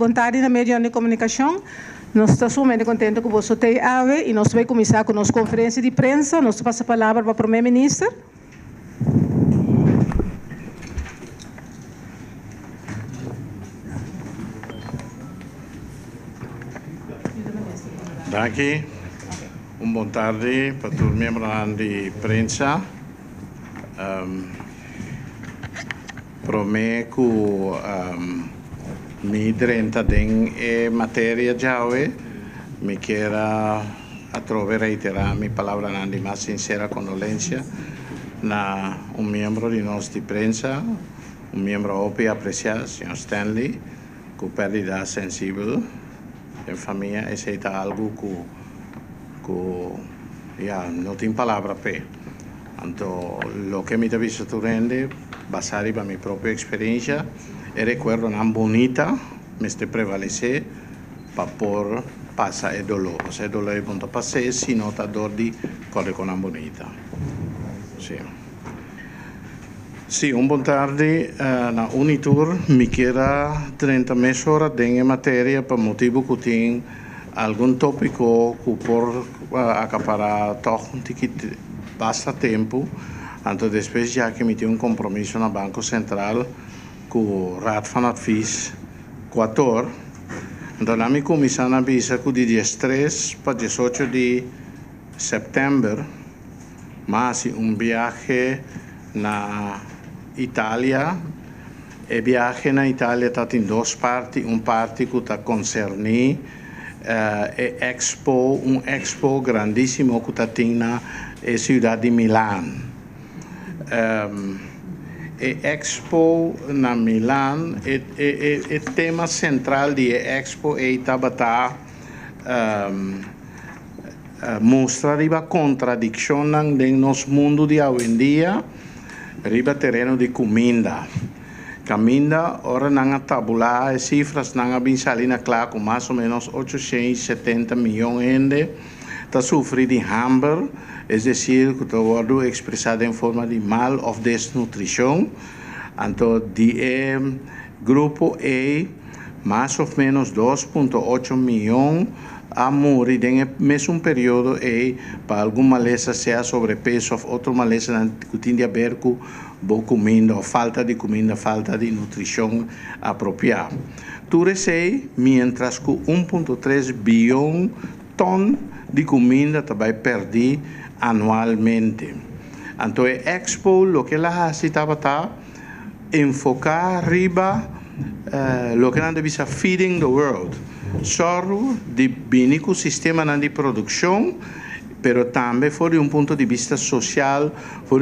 vontade na meio de comunicação. Nós estamos muito contentes com você ter ave e nós vamos começar com a nossa conferência de imprensa. Nós passamos a palavra para o primeiro-ministro. Daqui, boa tarde para todos os membros da imprensa. Prometo que me drenta em matéria já me quero reiterar minha palavra de mais sincera condolência na membro de nossa imprensa, membro OPI apreciado, Sr. Stanley, com perda sensível em família. Esse é algo que não tem palavra para. Então, o que me está visto rende, basado na minha própria experiência, e recuerdo não bonita, me está prevalecer para por passar o dolor. O dolor é bom para passar, se não está dor de correr com a bonita. Sim. Sim, boa tarde. Na Unitur, me quero 30 horas em matéria para motivo que tem algum tópico que por acaparar basta tempo. Então, depois já que me tem compromisso no Banco Central com o Raad van Advies 4. Então, a minha comissão avisa que de dia 3 para 18 de setembro, mas viagem na Itália. E viagem na Itália está em duas partes. Uma parte que está concernida expo grandíssimo que está na cidade de Milão. Expo na Milão, o tema central de Expo é mostrar a contradição no nosso mundo de hoje em dia, riba terreno de comida. Comida, ora não tabular as cifras não bem salina claro com mais ou menos 870 milhões de gente está sofrendo de hambre, é decir, que está expressado em forma de mal ou desnutrição. Então, de grupo E, mais ou menos 2,8 milhões a morrer no mesmo período para alguma maleza seja sobrepeso ou outra maleza que tem a ver com boa comida, ou falta de comida, falta de nutrição apropriada. Tudo isso, mientras que 1,3 bilhão ton de comida também perdi anualmente. Então, a Expo, o que ela estava enfocar arriba, o que ela deve ser feeding the world. Só de bem com o sistema de produção, mas também por ponto de vista social, por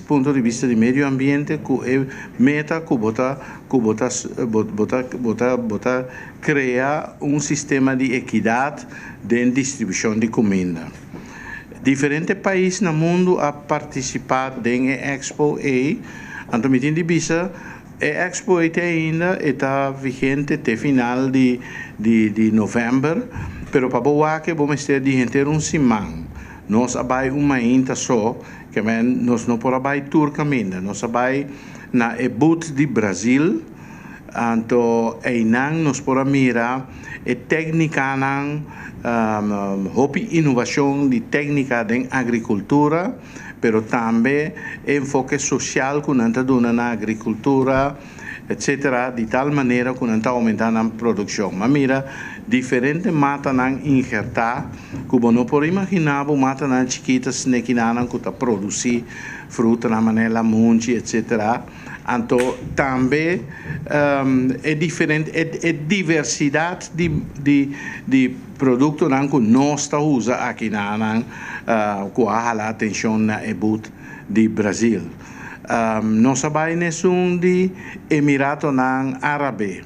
ponto de vista de meio ambiente, que é meta que bota criar sistema de equidade de distribuição de comida. Diferentes países no mundo a participado em Expo então me tem de vista a Expo ainda está vigente até final de novembro, pero para boa que vamos ter de ter semana. Nós abai uma ainda só, que nós não podemos abai tour caminho, nós abai na EBUT de Brasil, então aí nós podemos mirar a técnica inovação de técnica de agricultura, pero também enfoque social que nós damos na agricultura, etc., de tal maneira que nós aumentando a produção. Mas mira, diferentes matas não injertar, que não pode imaginar, matas não chiquitas, que não produzir fruta na maneira munchi, etc. Então, também é diferente, é diversidade de produtos que nós usamos aqui com a atenção na EBUT de Brasil. Nós sabemos de Emirato Árabe.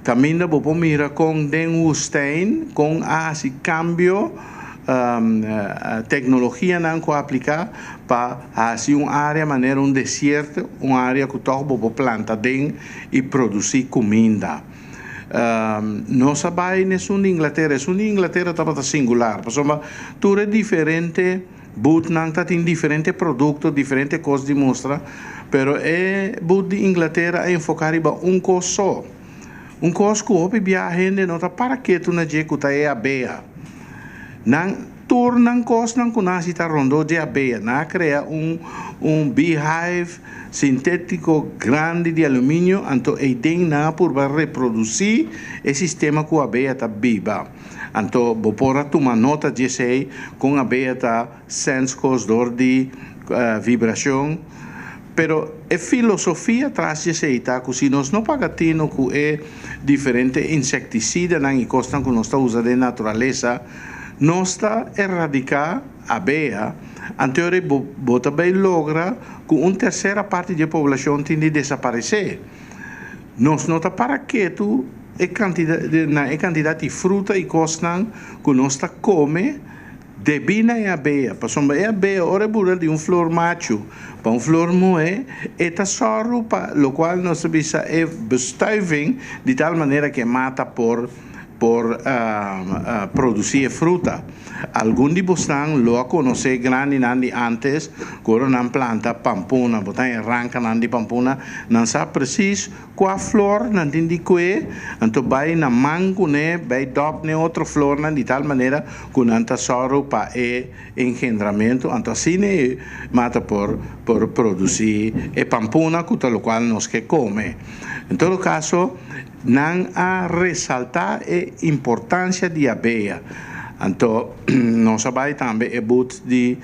Caminho para mira com Den Woestijn, com esse cambio tecnologia não que aplicar para assim uma área maneira deserto, uma área que todo para planta den e produzir comida. Nós sabemos isso na Inglaterra estava singular, porque tudo é diferente. But não tem diferentes produtos, diferentes coisas de mostra, pero but de Inglaterra é enfocar em coisa só. um cosco opi viajende nota para que tu na je kuta e abeia. Nang tornang cos nang kunasi ta rondo de abeia, na crea beehive sintético grande de alumínio, anto e tem na por reproduzir o sistema que a abeia ta viva. Anto bopora toma nota de sei com a abeia ta sense cos dor de vibração. Pero a filosofia atrás de sei tá que se nós não pagatino que é diferente insecticida na costa que nós está usando de natureza, nós está erradicar a abeia, anterior bota bem logra que uma terceira parte da população tem de desaparecer. Nós não está para que tu a quantidade de fruta e costa que nós está come debina e abeia, passou a abeia ora bura de flor macho, para flor moe, eta sorro para lo qual nós bisa é bestuiving de tal maneira que mata por produzir fruta. Alguns de vocês lo conhecem grande nandi antes, quando não planta pampuna, botar arranca nandi pampuna, não sabe preciso qual flor não tem de coer, então vai na mango né, vai dop né outra flor né, de tal maneira que não está só para engendramento, então assim né mata por produzir e pampuna, que tal qual nós que come. Em todo caso, não a ressaltar a importância de abeia. Então, nós sabemos também o boot de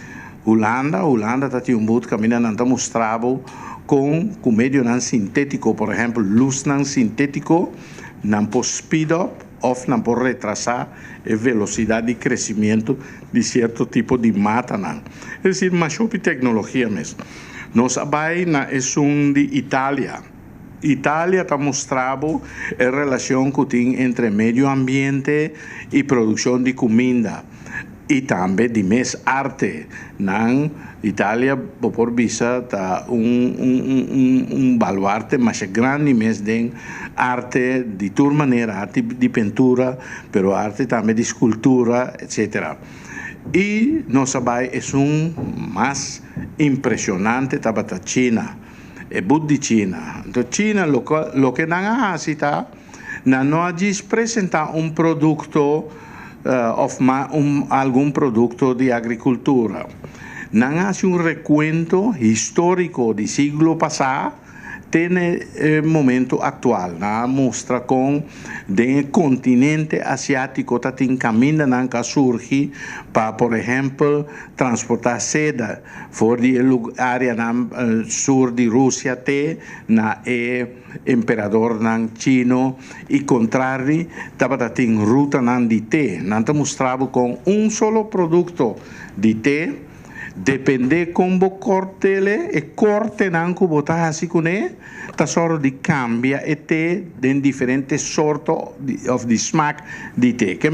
Holanda. Holanda está um boot que ainda não está mostrado com meio não sintético, por exemplo, luz não sintético, não pode speed up ou não pode retrasar a velocidade de crescimento de certo tipo de mata. Não. É dizer, mas sobre tecnologia mesmo. Nós sabemos na é de Itália. Itália está mostrando a relação que tem entre meio ambiente e produção de comida e também de mais arte. Na Itália, por vista, está baluarte mais grande mais de arte de toda maneira, arte de pintura, pero arte também de escultura, etc. E nós sabemos é mais impressionante da China. É muito de China. Então, China, o que não hace, não apresenta produto algum produto de agricultura. Não há recuento histórico do século passado, tem momento atual. Não mostra com o continente asiático está em caminho que surge para, por exemplo, transportar seda fora da área sul de Rússia até na imperador chino e contrário estava em ruta de té. Não está mostrado com solo produto de té. Depende como corte ele e corte não que botar assim com ele, tá só de cambia e té de diferentes sortes of the smack de té. Que é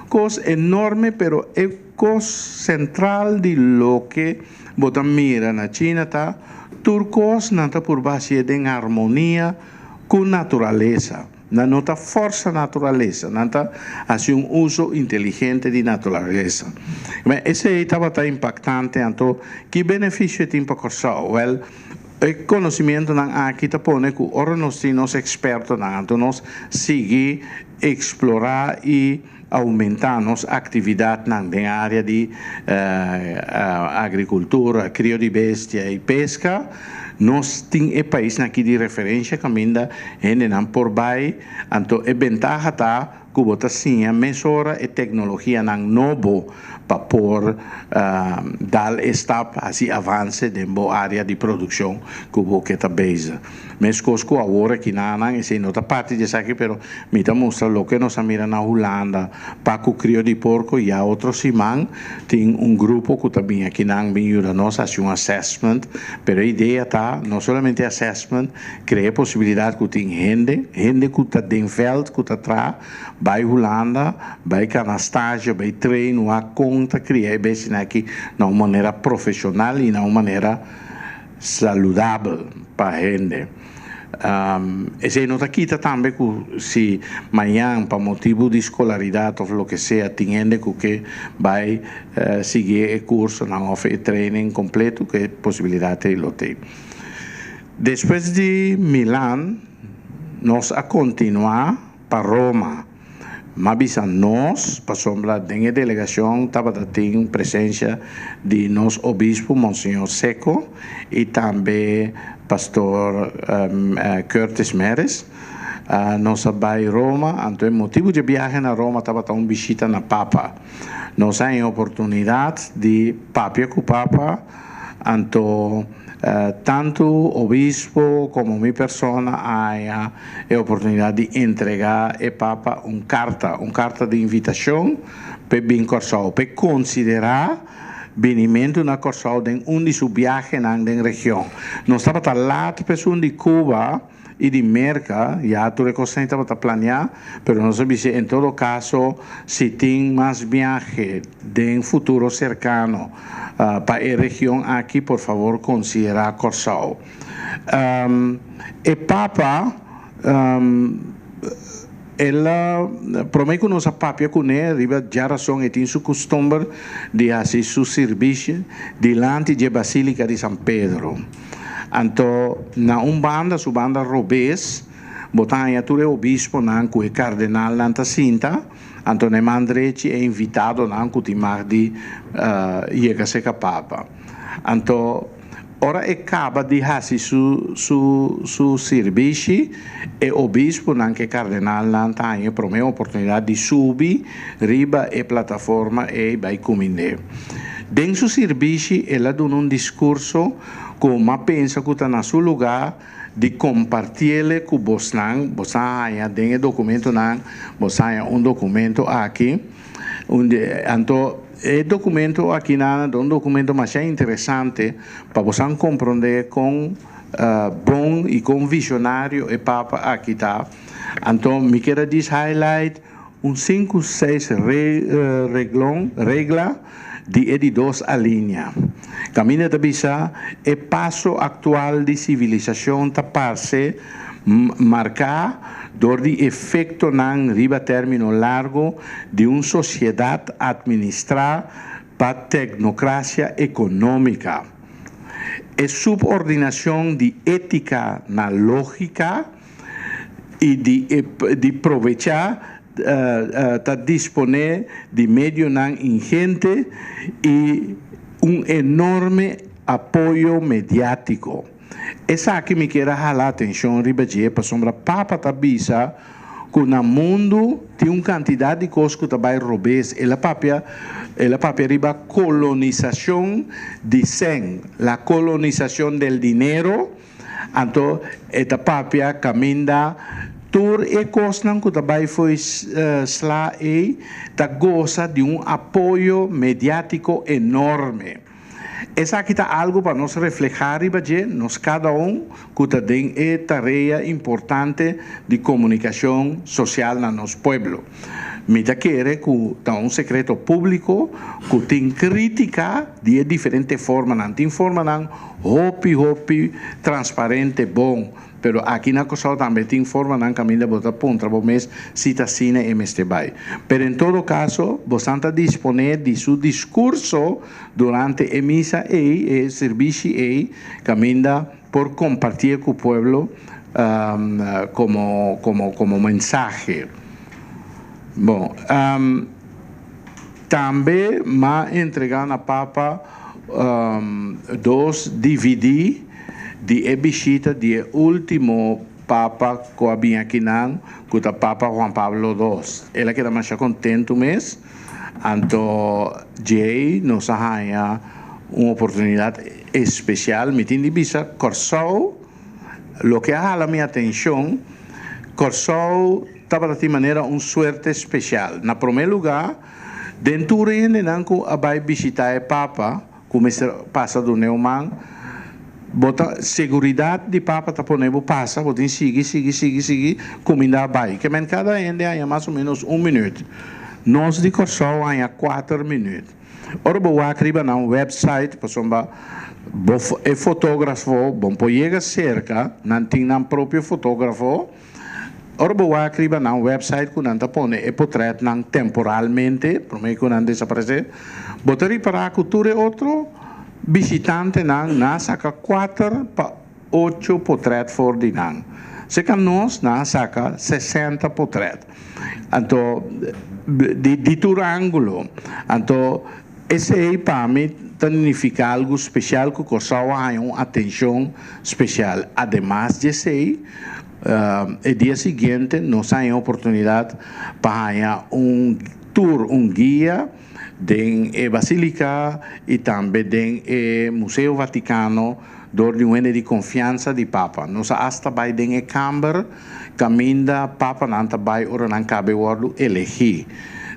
coisa enorme, pero é coisa central de lo que botar mira na China tá, turcos não tá por base de harmonia com natureza. Não nota força natureza, não está assim uso inteligente de natureza. Mas esse estava tão impactante, então que benefício tem para correr? Well, o conhecimento não aqui está pondo que ora nós temos expertos, então nós seguir explorar e aumentar nossa atividade na área de agricultura, crio de bestia e pesca. Nós temos país aqui de referência que ainda não por baixo, então a vantagem está que você sim mesura a tecnologia não novo para por dar step assim avance dentro da área de produção que você está base. Mas coisas que agora que não é outra parte disso aqui, pero me está mostrando o que nós mira na Holanda para o crio de porco e a outro simão tem grupo que também aqui não vem ajuda nós a fazer assessment, pero a ideia está não somente assessment, criar possibilidade que tem gente que está dentro veld, que está atrás, vai Holanda, vai canastágio, vai treino, a conta, criar bem aqui de uma maneira profissional e de uma maneira saudável para a gente. Esse não está aqui também que se amanhã, para motivo de escolaridade ou o que seja, tem gente que vai seguir o curso, não oferece treino completo, que possibilidade ele tem. Depois de Milão, nós a continuar para Roma. Mas nós, para sombra da delegação, estava tendo presença de nosso obispo, Monsenhor Seco, e também pastor Curtis Meres. Nós vai a Roma, então o motivo de viagem na Roma estava uma visita na Papa. Nós temos a oportunidade de papia com o Papa, então tanto o obispo como minha persona há a oportunidade de entregar ao Papa uma carta de invitação para vir Corsau, para considerar venimento na Corsau de de sua viagem na região. Nós estávamos lá, pessoas de Cuba e de Merca, já tudo que estava a planear, mas nós sabemos em todo caso, se tem mais viagem de um futuro cercano para a região aqui, por favor, considerar Corsau. O Papa, ela promete que nossa papia com ele, já razão e tem seu costume de fazer seu serviço diante da Basílica de São Pedro. Então, na sua banda Robes, botan a tudo o bispo nan com o cardenal nanta cinta, então o mandrete é invitado nan com o timar de chegar a Papa. Então, ora acaba de fazer su serviço e o bispo nan que cardenal nanta tem a oportunidade de subir riba a plataforma e vai comender. Dentro do serviço, ela dá discurso como pensa que está no seu lugar de compartilhar com você, você tem documento, você tem documento aqui, então, o documento aqui é documento mais interessante para você compreender com bom e com visionário e Papa aqui está. Então, me quero dizer highlight 5, 6 regras de dos a linha. Caminho da Bisa é passo atual de civilização tapar-se marcar por de efeito nan riba término largo de uma sociedade administrada para tecnocracia econômica. É subordinação de ética na lógica e de aproveitar está disponer de meio não ingente e enorme apoio mediático. Essa aqui me quer jalar a atenção, ribadia, para sombra Papa Tabisa, que no mundo tem uma quantidade de coisas que vai robes. Ela papia riba colonização de sangue, a colonização do dinheiro, então, esta papia caminha tur e cosnan que também foi slá e goza de apoio mediático enorme. Essa aqui está algo para nos reflejar e nós cada que tem tarefa importante de comunicação social no nosso povo. Me quer que está secreto público que tem crítica de diferentes formas, não tem forma não hopi transparente bom. Pero aqui na Corsau também tem forma não caminho de botar ponta, mas cita cine e meste vai. Pero em todo caso, você está disponível de seu discurso durante a missa e o serviço e caminho por compartilhar com o povo como mensagem. Bom, também me entregar na Papa dos DVD de visita de último Papa que havia aqui que o Papa Juan Pablo II. Ele queda mais contente mês, então Jay nos arranha uma oportunidade especial. Me tem de vista Corsau, o que a minha atenção, Corsau estava de maneira uma suerte especial. Na primeiro lugar, dentro de Nenanco vai visitar o Papa, como passa do Neumann, bota seguridade de Papa tá ponendo passa, botem seguir, comida vai. Que men cada ende há mais ou menos 1 minuto. Nós de Corsau há 4 minutos. Ora vou escrever na website, para é fotógrafo, bom pode cerca, não tem nem próprio fotógrafo. Ora vou escrever na website que não tá pone é portrait não temporalmente, para mim que não desaparecer. Botaria para cultura outro visitante na saca 4 para 8 portrait for di nang. Se que nós na saca 60 portret. Então, de triângulo. Então, esse aí para mim significa algo especial que costava uma atenção especial. Además de ser, el dia seguinte nós temos a oportunidade para tour, guia da Basílica e também do Museu Vaticano, onde de confiança de Papa. Nós hasta vai em Câmara, caminha Papa nanta vai ora não cabe o elegir.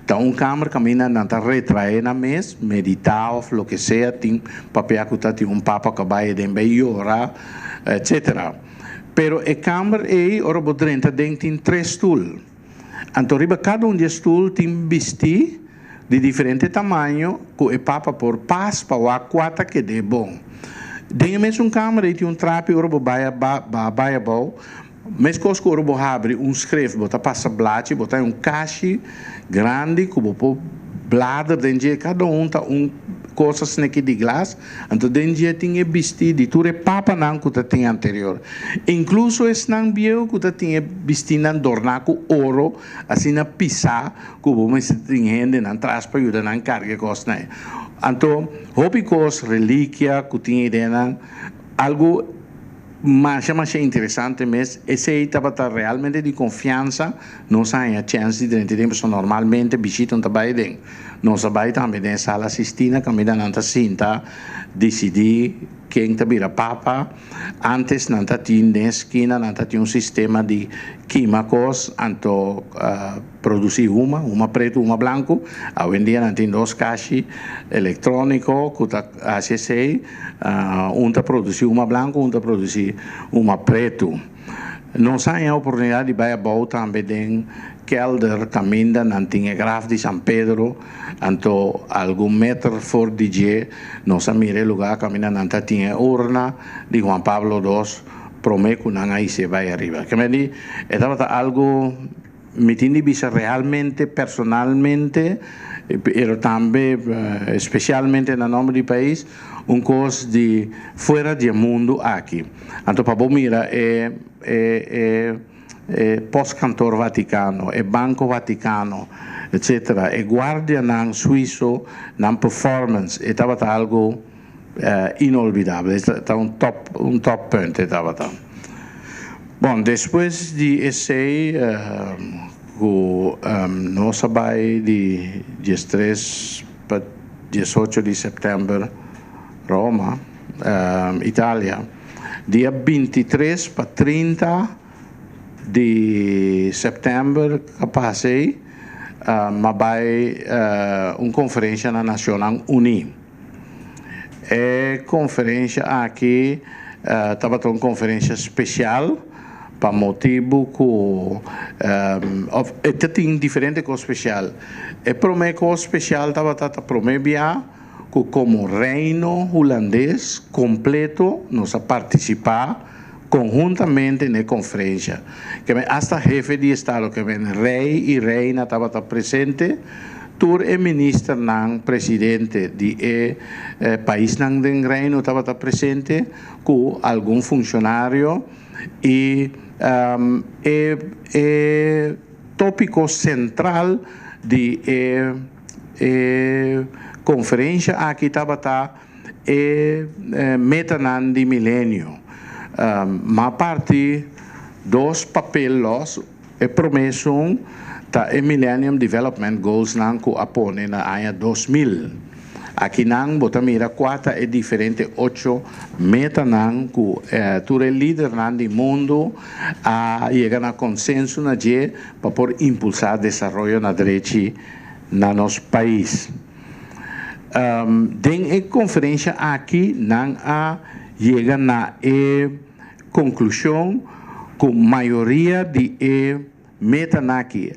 Então, Câmara caminha nanta retrair na mês, meditar, ou o que seja, tem papel que tem Papa que vai bem orar, etc. Pero a Câmara é ora bodrenta tem 3 stools. Então, cada dos stools tem vestir de diferente tamanho, que o Papa por paz para o aquata que é bom. Tem mesmo Câmara e tem trapo, ora vai bom. Mas que o abre escreve, bota passa blate, bota caixa grande, que o bladder dentro cada tá coisas aqui de glass, então dentro tinha vestido de tudo Papa não que tinha anterior. Incluso esse não viu que tinha vestido não dornar com ouro, assim na pisar, que o mas tinha não traz para ajudar não carga coisa né. Então, hobicos relíquia que tinha dentro algo mas interessante, mas esse estava realmente de confiança, não sai a chance de tempo normalmente visitam também dentro. Nós vai também na sala Sistina, que me dá nanta cinta, decidir quem vira Papa. Antes nanta tinha na esquina, nanta tinha sistema de químicos, então produzir uma preto, uma branco. Hoje em dia nanta tem 2 caixas eletrônicos, que ACC, produzir uma branco, produzir uma preto. Nós temos a oportunidade de ir a também em Kelder, caminha, não tinha graf de São Pedro, então, algum metro fora de dia, nós miramos o lugar, caminha, não tinha urna de Juan Pablo II, prometo que não aí se vai arriba. Que me diz, estava algo, me tinha visto realmente, personalmente, pero também, especialmente no nome do país, coisa de fora do mundo aqui. Então, para mira, post-cantor Vaticano, Banco Vaticano, etc. E guardia nan suíço, nan performance, estava algo inolvidável, estava um top point, estava. Bom, depois de esse, nós sabemos de 13 para 18 de setembro, Roma, Itália, dia 23 para 30 de setembro, capaz vai uma conferência na Nações Unidas. É conferência aqui, estava uma conferência especial, para motivo que tem diferente coisa especial. E para mim, coisa especial estava para mim que como reino holandês completo, nós participar conjuntamente na conferência. Que hasta jefe de Estado, que rei e reina estava presente, tur e ministro não presidente de país não do reino estava presente, com algum funcionário e tópico central de conferência aqui estava meta de milênio. Ma parte dos papelos é promesso da Millennium Development Goals não que apone na ano 2000. Aqui não botamira 4 é diferente 8 meta não que tu é líder não do mundo a chegar a consenso na dia para por impulsar desenvolvimento na direita na nosso país. Den a conferência aqui não a chega na conclusão que a maioria de meta aqui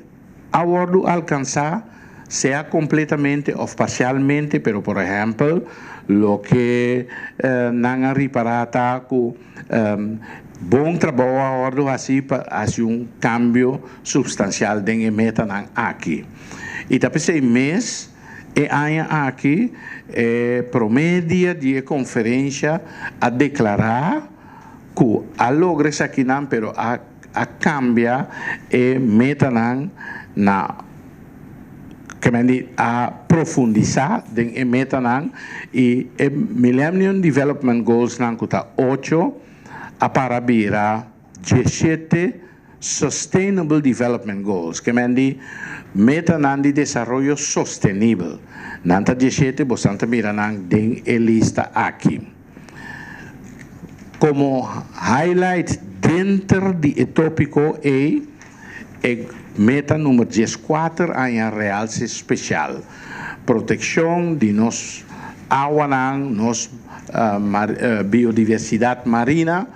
aguardo alcançar seja completamente ou parcialmente, pero por exemplo, lo que não reparata que bom trabalho aguardo assim para cambio substancial de meta aqui. E também mês e aqui promédio de conferência a declarar que a lograr aqui não, pero a a cambia e meta na que a profundizar den meta e Millennium Development Goals kuta 8 a parabira 17 Sustainable Development Goals, que meta de desarrollo sostenible. Nanta 17 bostante mira den lista aqui. Como highlight dentro de tópico meta número 14 em realce especial. Proteção de nos água, nos biodiversidade marina.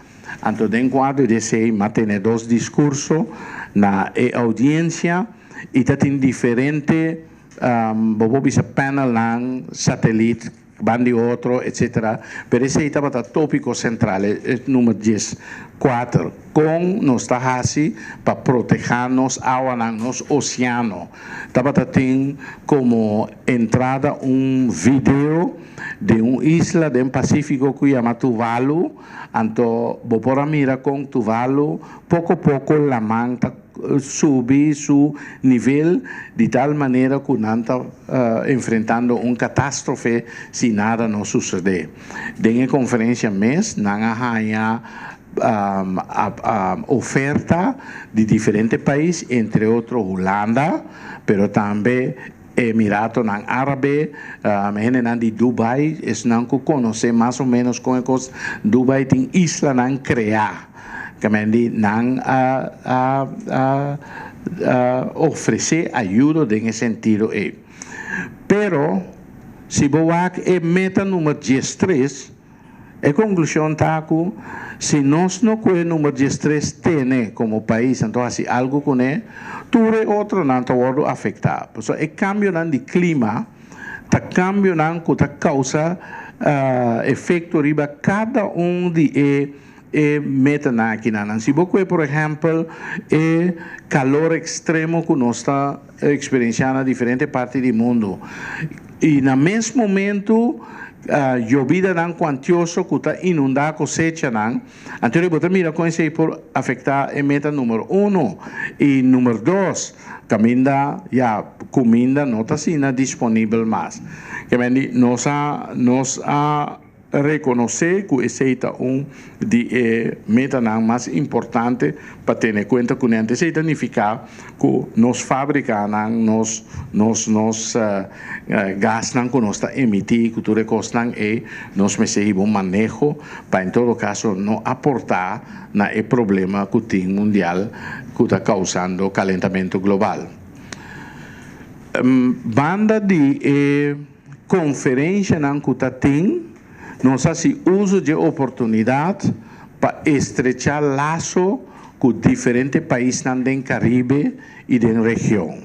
Anto den quadro desse manter dois discursos na audiência e tem diferente panel satélite bandi outro, etc. Pero esse estava o tópico central, número 14, com nos tahasi para proteger nos água, nos oceano. Estava tem como entrada vídeo de isla do Pacífico que chama Tuvalu, então vou mira com Tuvalu, pouco a pouco la manta subir su nível de tal maneira que não está enfrentando catástrofe se nada não suceder. Em conferência mês, não há oferta de diferentes países, entre outros Holanda, pero também Emirato Árabe, de Dubai, não conhece mais ou menos como Dubai tem isla criar. Que oferecer ajuda nesse sentido. Pero, se você meta número 13, a conclusão está que se nós não temos número 13 tem como país, então assim, algo com ele, tudo outro não está afetado. Por isso, o cambio de clima, o cambio que causa efeito riba cada de meta aqui se você, por exemplo, calor extremo que nós está experienciando em diferentes partes do mundo e no mesmo momento llovida quantioso que está inundando a cosecha então você mira com isso por afetar a meta número 1 e número 2 comida não está sendo disponível mais que nós reconhecer que esse é de meta mais importante para ter em conta que não significa que nós fabricamos nos gás que nós emitimos que tudo custa e nós recebemos manejo para em todo caso não aportar no problema que tem mundial que está causando calentamento global. Banda de conferência que está tem nós fazemos uso de oportunidade para estrechar laço com diferentes países do Caribe e da região.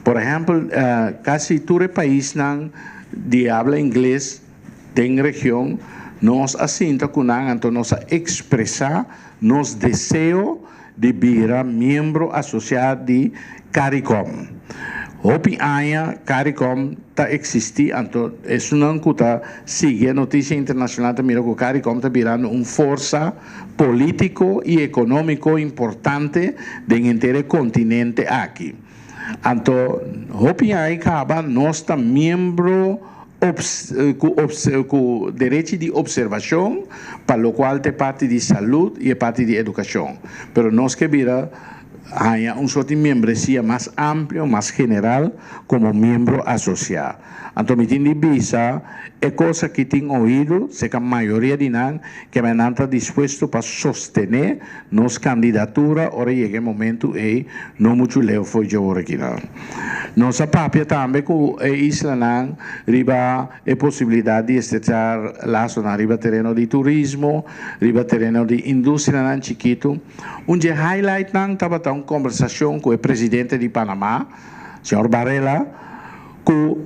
Por exemplo, quase todos os países de habla inglês da região, nós assinta com então nós expressar nosso desejo de virar membro associado de CARICOM. Hopi aia CARICOM está existir, então é uma coisa sigue a notícia internacional também que CARICOM está virando força político e econômico importante do inteiro continente aqui. Então, Hopi aia acaba nós está membro com direito de observação, para o qual tem parte de saúde e parte de educação. Pero nós que vira há sorte de membresia mais amplo, mais general, como membro associado. Então, me tem de visa, é coisa que tenho ouvido, se que a maioria de nós que não está disposto para sostener nossa candidatura, ora chega o momento e não muito leu foi de agora aqui. Nossa papia também com a isla não riba a possibilidade de estrechar laços na riba terreno de turismo, riba terreno de indústria não chiquito. Onde highlight não estava uma conversação com o presidente de Panamá, senhor Varela, que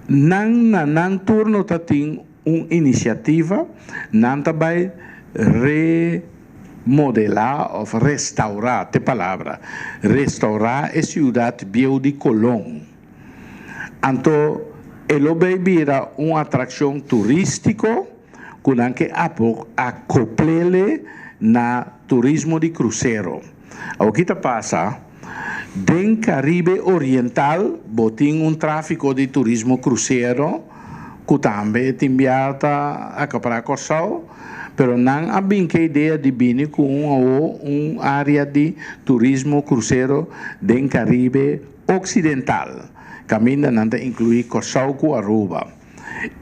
não turno tem uma iniciativa, não vai remodelar ou restaurar, te palavra, restaurar a cidade Biel de Colón. Então, ele vai virar uma atração turística que não que acoplele na turismo de cruzeiro. O que passa? Den Caribe Oriental, botin um tráfico de turismo cruzeiro, que também é enviado a para Corsau, pero não há bem que ideia de vir com uma área de turismo cruzeiro den Caribe Ocidental, que ainda não inclui Corsau com Aruba.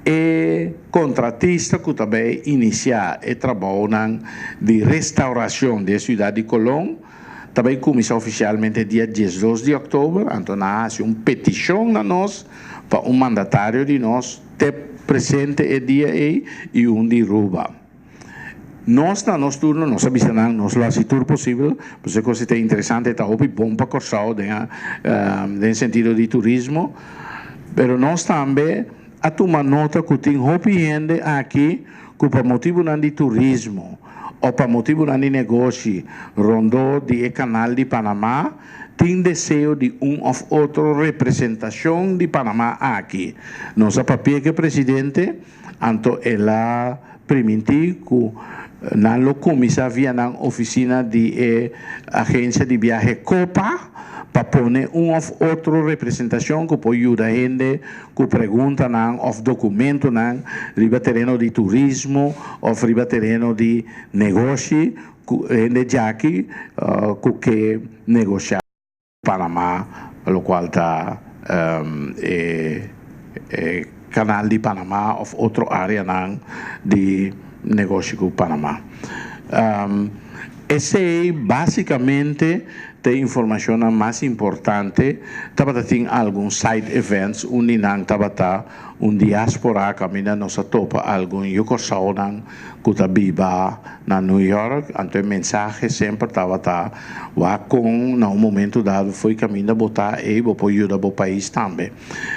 E contratista que também inicia o trabalho de restauração da cidade de Colón, também começou oficialmente dia 12 de outubro, então há uma petição a nós, para um mandatário de nós, ter presente o dia aí e de Aruba. Nós, na nosso turno, nós avisamos, nós lo assim tudo possível, porque é coisa interessante, está bom para Corsau, no sentido de turismo, mas nós também a tomar nota que tem gente aqui que por motivo de turismo ou para motivo de negócio rondou de canal de Panamá tem desejo de ou outra representação de Panamá aqui. Nossa papel que presidente, então ela permitiu que não comissa via na oficina de agência de viagem Copa para poner uma ou outra representação que pode ajudar a gente que pergunta ou documento riba terreno de turismo ou riba terreno de negócio gente já aqui que negociar Panamá, o qual está canal de Panamá ou outra área de negócio com Panamá. Esse basicamente tem informação mais importante. Tabata tem alguns side events, onde não tabata diáspora caminha nossa topa algum Corsau que está viva na New York. Então mensagem sempre tabata com no momento dado foi caminha botar e vou ajudar o país também.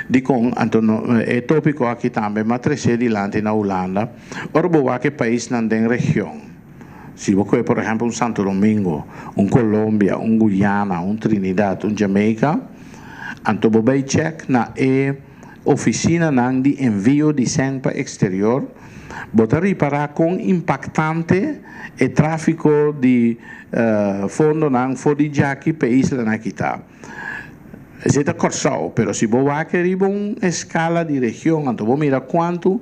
Então é tópico aqui também, mas crescer dilante na Holanda. Ora boa que país não tem região. Se você, por exemplo, Santo Domingo, Colômbia, Guyana, Trinidad, Jamaica, então você check na oficina de envio de sangue para exterior, você reparar com impactante o tráfico de fundo fora de aqui país lá que está. Isso é Corsau, mas se você quer uma escala de região, então você mira quanto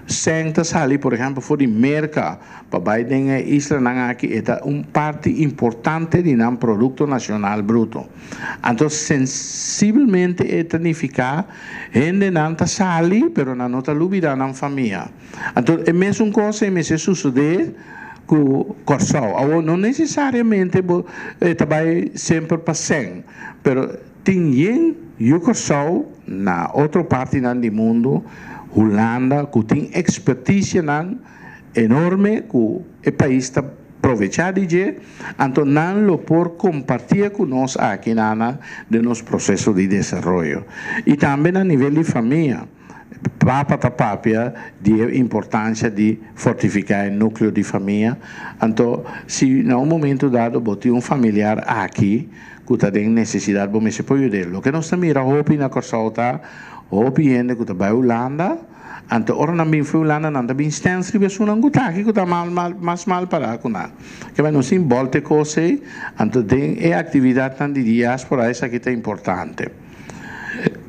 senta sali, por exemplo, for de merca, para a isla aqui, é uma parte importante de um produto nacional bruto. Então, sensivelmente, é tanificar, gente não está sali, pero não está lubida na família. Então, é a mesma coisa que sucede com Corsau. Não necessariamente vai sempre para 100, mas tem Corsau na outra parte do mundo, Holanda, que tem expertise enorme que o país está aproveitando de, então não lo por compartilhar com nós aqui de nosso processo de desenvolvimento. E também a nível de família, papia de importância de fortificar o núcleo de família. Então, se em um momento dado você tem familiar aqui que tem necessidade, você pode ajudar. O que nós estamos mirando na Corsau Hopi gente que vai Holanda, então ora não bem foi Holanda, não bem stance ribe su não guta que está mais mal para com na. Que vai não se envolve coisa, então tem atividade de diáspora essa que é importante.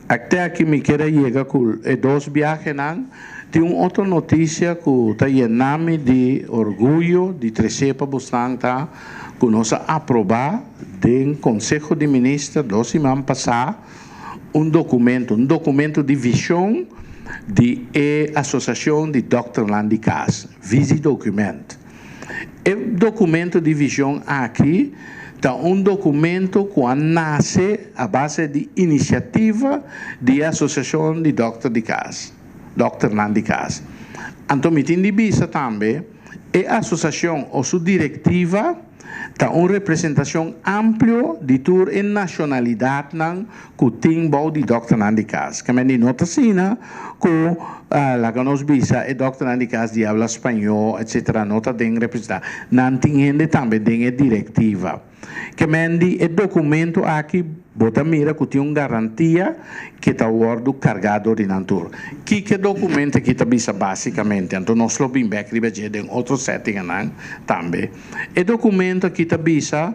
Até aqui me quero chegar com dois viagens tem uma outra notícia que está llenando de orgulho, de trezepa bastante, que nós aprovamos do Conselho de Ministros 2 semanas passadas um documento de visão da Associação de Dr. Landy Cass, Visi Document. O documento de visão aqui é documento que nasce a base de iniciativa da Associação de Dr. Landy Cass. Então, me tem de vista também, a associação ou sua diretiva está uma representação ampla de toda a nacionalidade que tem de Dr. Landy Cass. Que me nota assim, que a que nos visa é Dr. Landy Cass de habla espanhol, etc. Nota tem representar. Não tem também tem a diretiva. Que me o documento aqui bota mira que tem uma garantia que está o cargado de natura. Que documento que está visa basicamente, então nós lo bem back ribeje em outro setting também. O documento que está visa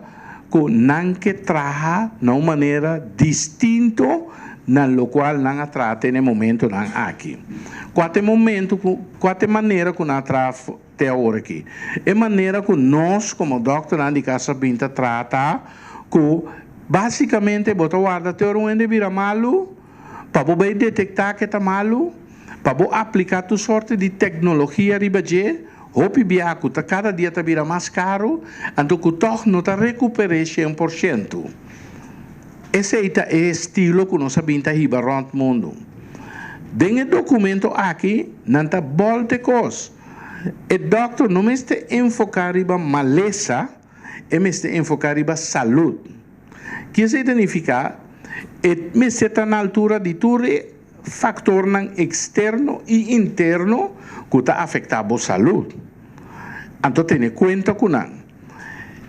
que não que traja de uma maneira distinta na qual não trata no momento não aqui. Qual é momento, qual é maneira que não trata até agora aqui? É maneira que nós, como doutor de casa binta trata, que basicamente bota guarda teoria de vira malo, para poder detectar que está malo, para poder aplicar toda sorte de tecnologia ribaje, hopi biaco tá cada dia tá vira mais caro, então que toch não tá recuperando 100%. Esse é o estilo que nós sabemos riba around o mundo. Dentro do documento aqui, não tá volte cos. O doctor não está enfocar riba maleza, ele está enfocar riba saúde. Que significa me está na altura de todo factor externo e interno que está afetando a saúde. Então, tenha conta com isso.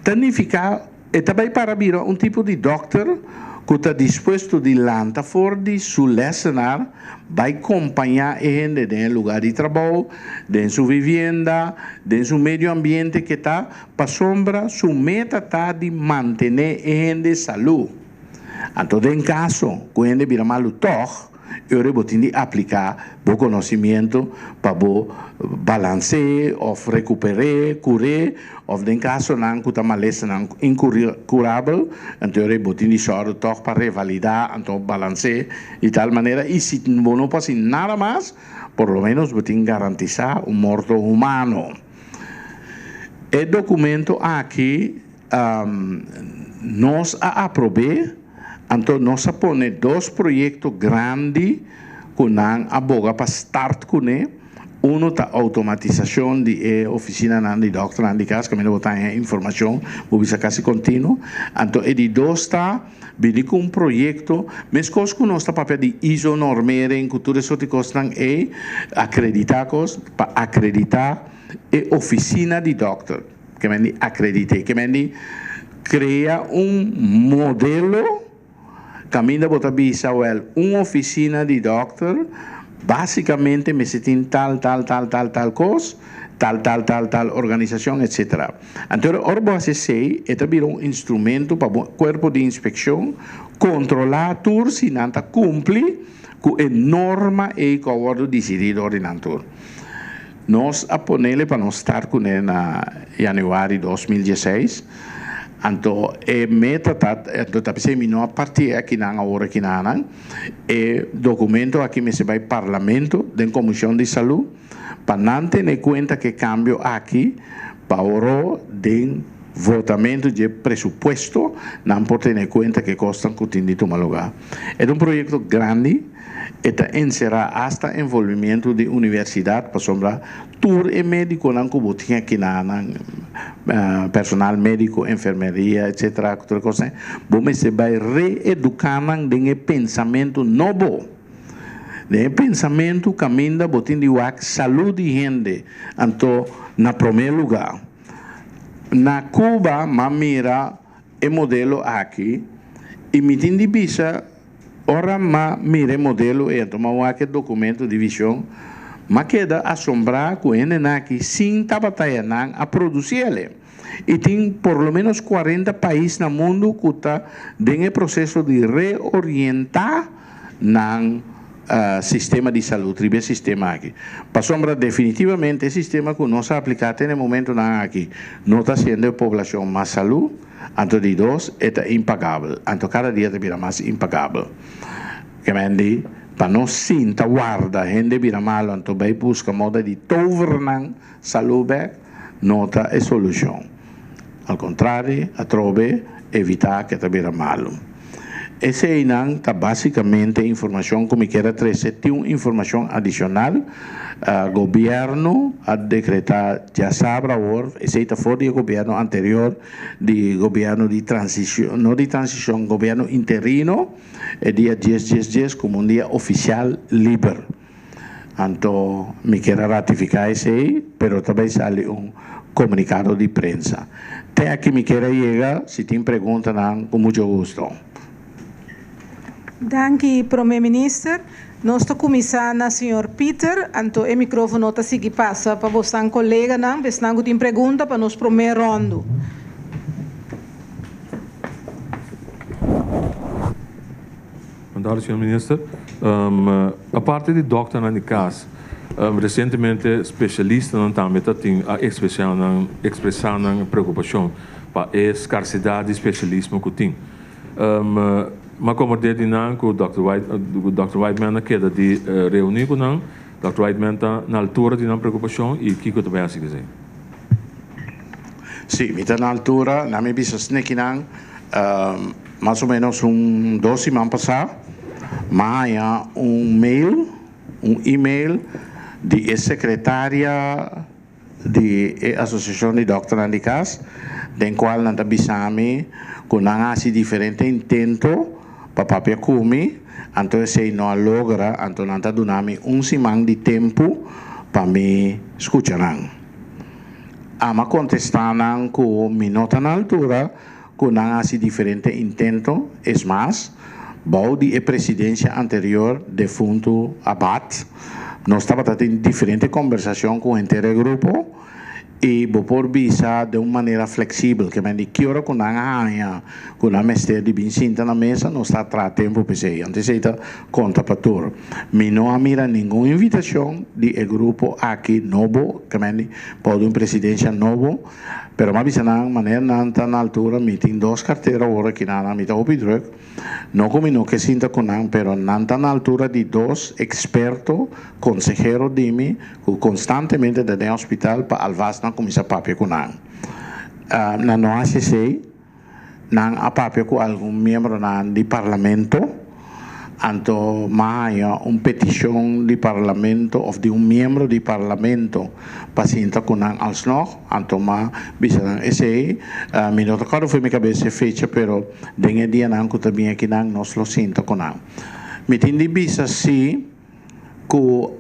Significa, é também para vir tipo de doctor que está disposto de lançar fora de selecionar, vai acompanhar a gente no lugar de trabalho, em sua vivenda, em seu meio ambiente que está, para sombra, sua meta está de manter a gente saúde. Então, em caso, quando a gente vira mal toch, eu vou ter de aplicar o conhecimento para balancear, ou recuperar, curar, ou em caso não que a maleza não incurável, então eu vou ter de sorte toch para revalidar, então balancear de tal maneira, e se não passa nada mais, por lo menos vou ter de garantizar morto humano. O documento aqui, nós aprovamos. Então, nós põe 2 projetos grandes que nós aboga para start com ele. Um é a automatização da oficina de doutor de casa, que me botar informação, vou bisa quase contínuo. Então, e de 2 está, vem com um projeto, mas coisa que nós está papel de ISO normering, que tudo isso que costam é acreditar para acreditar a oficina de doutor, que me acredite, que me cria modelo. Caminho bota bisa uma oficina de doctor, basicamente me sentim tal coisa, tal organização, etc. Então, o BACC é também um instrumento para o corpo de inspeção controlar tudo se não cumpre com a norma e com o decidido ordinador. Nós aponele para nós estar com ele na janeiro de 2016. Então, meta então a partir aqui na hora que não documento aqui me se vai parlamento da comissão de saúde para não ter em conta que cambio aqui para o de votamento de presupuesto não pode ter em conta que costam que tem de tomar lugar. É projeto grande. Eta encerra hasta envolvimento de universidade para sombra tour e médico não como tinha aqui na personal médico, enfermeria, etc. Outra coisa, bom se vai reeducar de pensamento novo, de pensamento caminha botin de saúde de gente, então na primeiro lugar. Na Cuba, mamira é modelo aqui e me tem de bisa. Ora, mire modelo e tomar aquele documento de visão, mas queda assombrar com ele aqui, sem batalha a produzir ele. E tem por lo menos 40 países no mundo que estão em processo de reorientar no sistema de saúde, o sistema aqui. Para sombra, definitivamente, o sistema que nós aplicamos no momento aqui não está sendo a população mais saúde. Então, de 2, é impagável. Então, cada dia vira mais impagável. Que me diz, para não sinta guarda, a gente vira mal, então vai buscar modo de governar saúde, não é a solução. Ao contrário, a trove evitar que vira mal. Esse é basicamente a informação que me quero trazer. Tem uma informação adicional. O governo a decretar, já sabe agora, esse é fora do governo anterior, de governo de transição, não de transição, governo interino, é dia 10 como dia oficial livre. Então, me quero ratificar esse aí, mas também sale comunicado de prensa. Até aqui me quero chegar, se tem pergunta, com muito gosto. Danke, Primeiro-Ministro. Nós estamos começando, Sr. Peter, então o microfone está seguindo passa para você, colega, não? Se não tem pergunta para nós primeiro rondo. secretário, senhor ministro. A parte de doctor na caso, recentemente especialista não também tem a expressão na preocupação para a escassidade de especialismo que tem. Mas como eu disse com o Dr. Whiteman na queda de reunir com o Dr. Whiteman está na altura de não preocupação e o que eu também acho que dizer. Sim, está na altura, na minha business nekinang, mais ou menos 2 semanas passadas, mas há um e-mail de secretária da Associação de Doctores Andicas, den qual nanta bisami com nangasi diferente intento para papel kumi, então se não logra, então nanta dunami semana de tempo para me escutar. Ama contestanan com minota na altura com nangasi diferente intento, es más, bau de presidência anterior defunto Abad, nós estava tendo diferente conversação com o inteiro grupo e vou por visa de uma maneira flexível, que me diz que hora com a mestre de Vincenta na mesa, não está a tempo para você, antes está conta para tudo. Me não mira nenhuma invitação de grupo aqui novo, que me diz pode uma presidência novo, pero mas bisa na maneira não está na altura, me tem 2 carteiras agora que na me está opidruk, não combino que sinta com não, pero não está na altura de 2 expertos, consejeros de mim, que constantemente dentro do hospital para alvas na comissão papel com não. Na nossa ACC, não a papel com algum membro do parlamento, anto maya petição de parlamento ou de membro de parlamento paciente com não alsnog, anto ma bisa não esse me não tocaram foi minha cabeça fecha, pero dengue dia não que também aqui não nós lo sinto com não. Me tindi bisa si com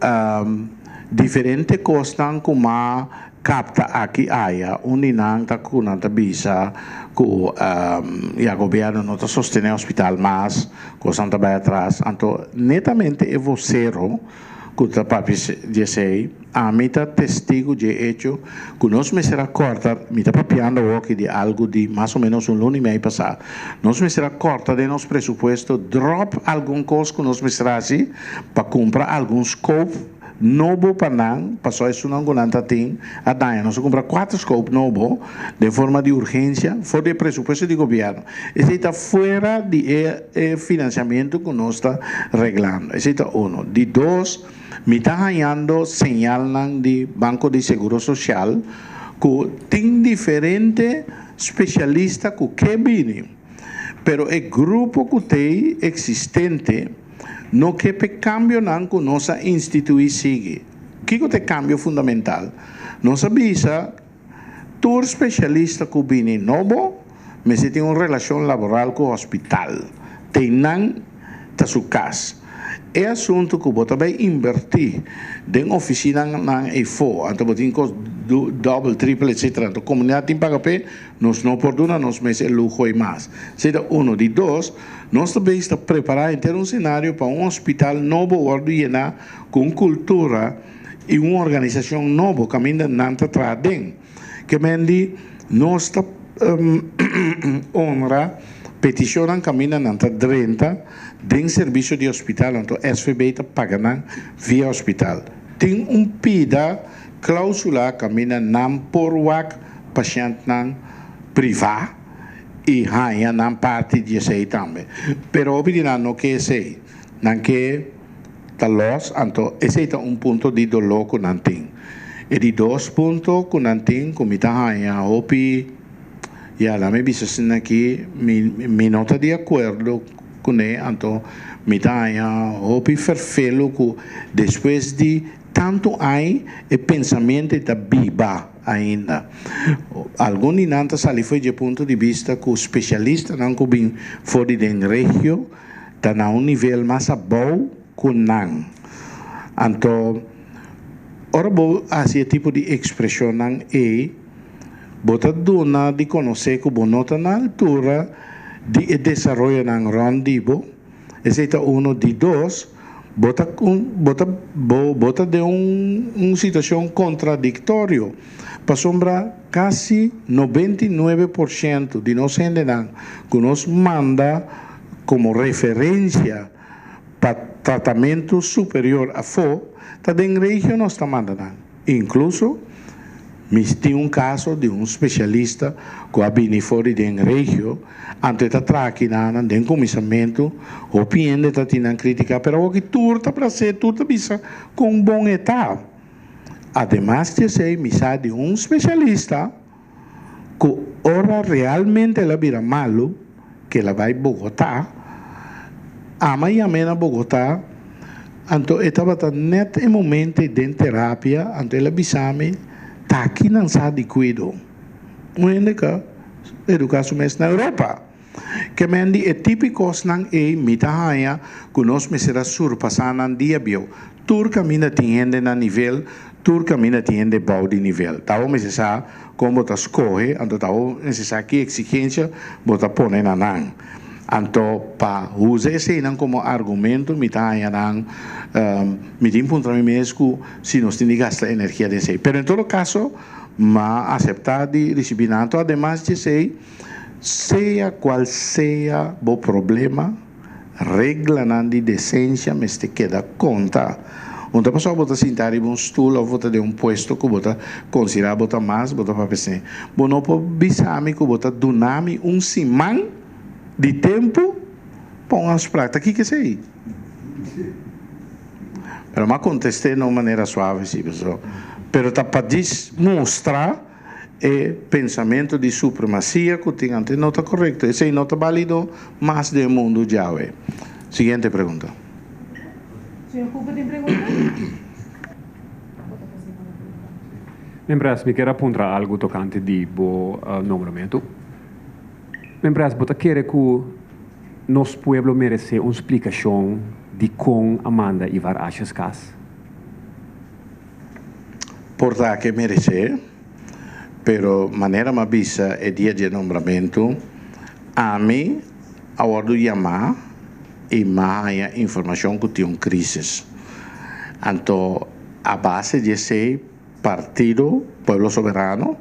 diferente costas como capta aqui aya uninang ta kunanta bisa ku o governo não está sustentando o hospital mas coisa vai atrás então netamente é vocero que o papi disse a mim tá testigo de hecho que nós me será corta me tá papiando aqui de algo de mais ou menos lunes e meio passado nós me será corta de nosso presupuesto drop algum coisa que nós me será assim para comprar algum scope novo panang, passou isso não gonanta tem, a daia nós compra 4 scopes novo de forma de urgência, fora de presupuesto de governo. Isso está fora de financiamento que nós está reglando. Isso está 1. De 2, me está ganhando señal de Banco de Seguro Social que tem diferente especialista que vem, pero o grupo que tem existente no que cambio não que nossa instituição sigue. O que é o cambio fundamental? Nós avisa, todo especialista que vem novo, mas tem uma relação laboral com o hospital. Tem não ta sua casa. É assunto que você vai invertir em oficina na EFO, então você tem double, triple, etc. Então, a comunidade tem paga pé, nós não perdona, nós meses luxo e mais. Seja 1. De 2, nós também estamos preparados em ter um cenário para um hospital novo, ordem, com cultura e uma organização nova, que ainda não está trazendo. Que mendi, nós estamos honra, peticionam que ainda não está dentro, de serviço de hospital, então SVB está pagando via hospital. Tem pida cláusula que ainda não por o paciente privado e há não parte de sei também. Pero obviamente não que sei, não que tá los, então esse é ponto de dolor que não tem. E de 2 pontos que não tem, como está há opi, e a me disse aqui, me nota de acordo com ele, então me está há opi ferfelo que depois de tanto aí o pensamento da viva ainda. Alguns inantes ali foi de ponto de vista que o especialista não que fora da região está a nível mais bom que não. Então, ora vou esse tipo de expressão não é bota dona de conhecer que bonota na altura de desenvolver não rondibo. Esse é 1 de 2. Bota de uma situação contraditória. Para sombra, quase 99% de nós gente que nos manda como referência para tratamento superior a fo, tá dentro região nós está mandando. Incluso, tem um caso de um especialista que a bini fora dentro região, antes de trabalhar na dentro comissamento, o piende tá tendo crítica, pero o que turta para ser turta bisa com um bom etapa. Además de ser misa de um especialista, que ora realmente ela vira malo, que ela vai Bogotá, amanhã na Bogotá, então estava net em momento de terapia, então ela bisame, tá aqui não sabe de cuido. Não é que educação mesmo na Europa. Que mendi é típico nang e mitahaya, que nós me será surpassar na dia bio. Tur camina tiende na nível, tur camina tiende bau de nível. Tao me sa como ta escoge, então tao necessário que exigência bota pone na nang. Então, para usar esse como argumento, me está aí me tem ponto mesmo se nós temos que gastar energia desse. Pero em todo caso, mas aceitar de recebimento, además de ser, seja qual seja o problema, regla de decência, mas te queda conta. Uma pessoa bota sentar em um stool ou bota de um posto que bota considerar bota mais, bota para pensar. Bom, não pode bisami que bota dunami simão de tempo para as práticas. O que é isso aí? Mas eu contestei de uma maneira suave, sim, pessoal. Mas para mostrar o pensamento de supremacia que tem ante não está correto. Esse aí não está válido mais do mundo já. Seguinte pergunta. Senhor Cuba, tem pergunta? Membras, me quero apontar algo tocante de nomeamento. Membras, bota querer que nosso pueblo merece uma explicação de como Amanda Ivar achas cas? Porta que merece, pero maneira mais bisa é dia de nombramento, a mim, a hora de chamar, e mais informação que tem uma crise. Então, a base de esse partido, Pueblo Soberano,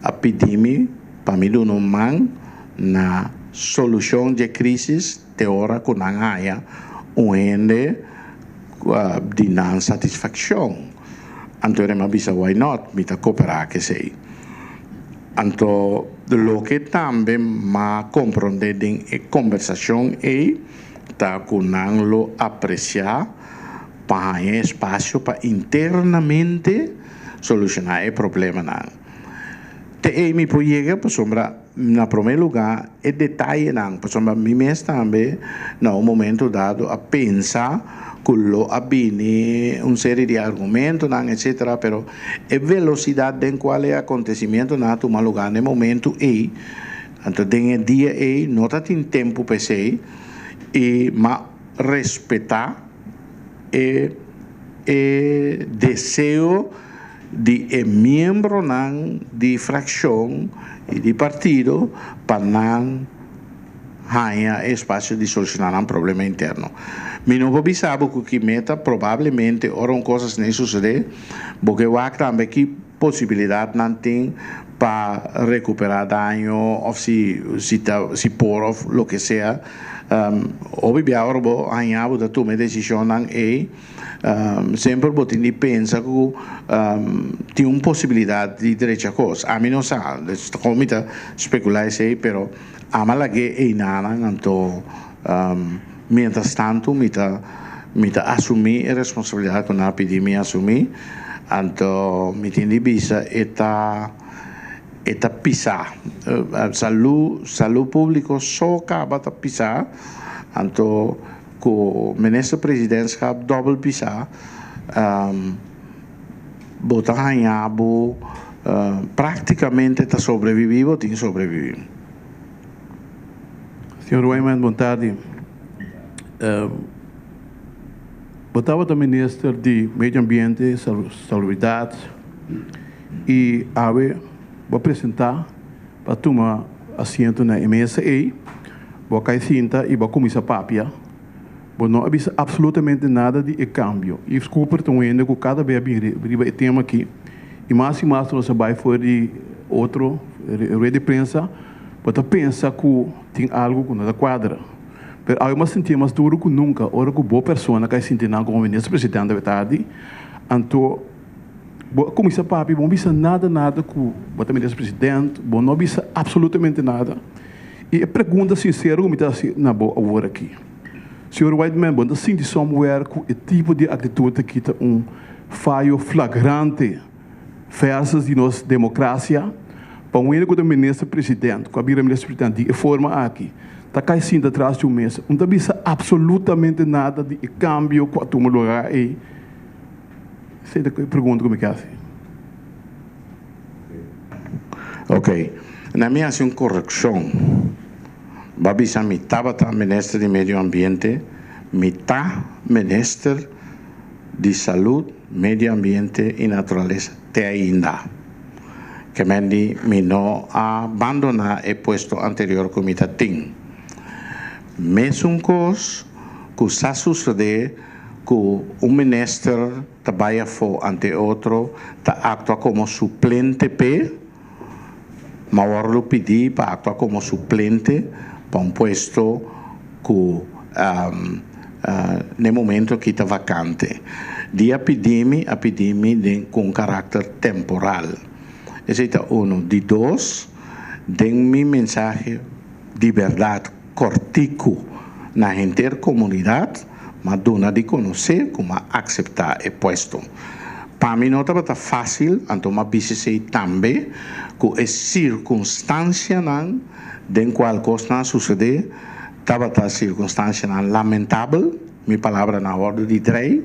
a pedir-me, para mim, um man, na solução de crise, de hora que não há um ende de não satisfação. Então, eu me avisa, why not? Me está cooperar que sei. Então, o que também me compreende em conversação é tá com não apreciar para espaço para internamente solucionar o problema não. Te me pode chegar para sombra na primeiro lugar é detalhe não, para sombra me mesmo também no momento dado a pensar que lo abine série de argumentos não, etc. Pero a velocidade em qual é acontecimento não toma lugar no momento e então tem dia e não tá tem tempo para ser e ma respeitar o desejo de membro de fração e de partido para não ganhar espaço de solucionar um problema interno. Me não vou pensar que meta provavelmente oram coisas nem suceder, porque eu acho também que possibilidade não tem para recuperar dano ou se por o que seja. Obviamente agora vou ganhar da tomar decisão e sempre vou ter de pensar que tem uma possibilidade de direita coisa. A mim não sabe, como está especular isso aí, pero a malage é nada, então mientras tanto me está assumir a responsabilidade que não pedi me assumir, então me tem de visa eta pisar saúde público só acaba de pisar então o ministro presidencial double pisar botar ganhado praticamente está sobrevivido tem sobrevivido. Senhor Wayman, boa tarde. Botava o ministro de Meio Ambiente, Salubridade e AVE vou apresentar para tomar assento na MSA, vou cair cinta e vou começar a papia. Vou não avisa absolutamente nada de câmbio. E desculpa, estou vendo que cada vez que o tema aqui, e mais nós vai for de outro rede de prensa, vou pensar que tem algo que não quadra. Pero eu me senti mais duro que nunca, ora que boa pessoa que senti não como ministro-presidente da verdade, então, como isso papi, não bisa nada que o ministro-presidente, não bisa absolutamente nada. E a pergunta sincera, como está na boa agora aqui. Senhor Whiteman, quando sente somewhere que o tipo de atitude que está falho flagrante versus de nossa democracia, para um único do ministro-presidente, com a ministro-presidente, de forma aqui, está caindo atrás de mesa, não bisa absolutamente nada de cambio com a tua lugar aí. Sei da pergunta como é que é assim. Ok. Na minha assim, correção. Babisa mitad ministro de Medio Ambiente, mitad ministro de Salud, Medio Ambiente y Naturaleza, te ainda. Que me no abandona el puesto anterior que me ting. Mes un cos que sa sucede que un ministro trabaja ante otro, ta actúa como suplente ma ahora lo pedí para actuar como suplente para un puesto que en el momento que está vacante. De pedimi con carácter temporal. Ese es uno. De dos, den mi mensaje de verdad cortico na intercomunidad, mas dona de conocer como aceptar el puesto. Para mim não estava fácil, então uma BCC também, com a circunstância em qual coisa suceder, estava a circunstância lamentável, minha palavra na ordem de três,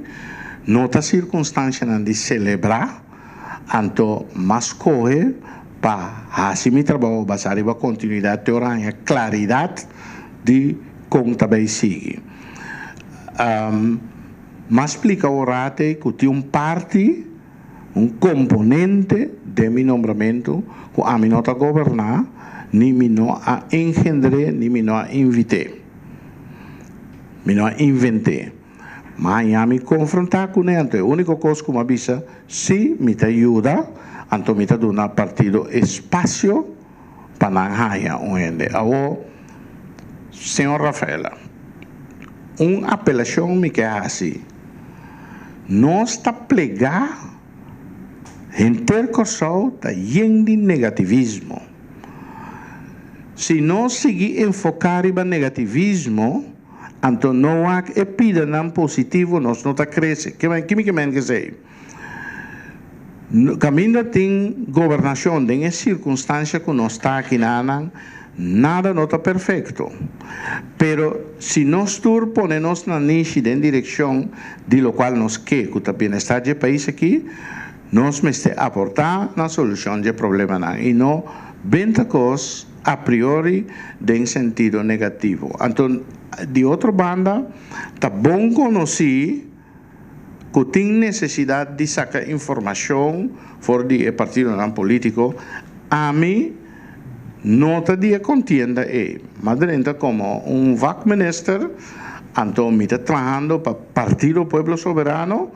não está circunstância de celebrar, então, mas corre para assim meu trabalho, basar em continuidade, ter a claridade de como também sigue. Mas explica o rate que tem parte, componente de mi nombramento que a mim não está governar, nem me não a engendré, nem me não a invité. Me não a inventei. Mas a me confrontar com ele, a única coisa que me avisa, se me ajuda, então me dá um partido espaço para não ganhar onde. Agora, senhor Rafaela, uma apelação me quer assim. Nós está plegar intercorsal está lleno de negativismo. Se nós seguir enfocar em negativismo, então não há epidemia positivo, nós não está crescendo. Que me quer dizer? Caminho tem governação, tem circunstância que nós está aqui nada não está perfeito. Pero se nós ponemos na niche em direção de lo qual nós quer que o bem-estar do país aqui, nós me aportar na solução do problema e não venta coisas a priori em sentido negativo. Então, de outra banda, está bom conhecer que tem necessidade de sacar informação fora do partido político. A mim, nota de contienda Madrenta como vac minister, então me está trabalhando para Partido Pueblo Soberano,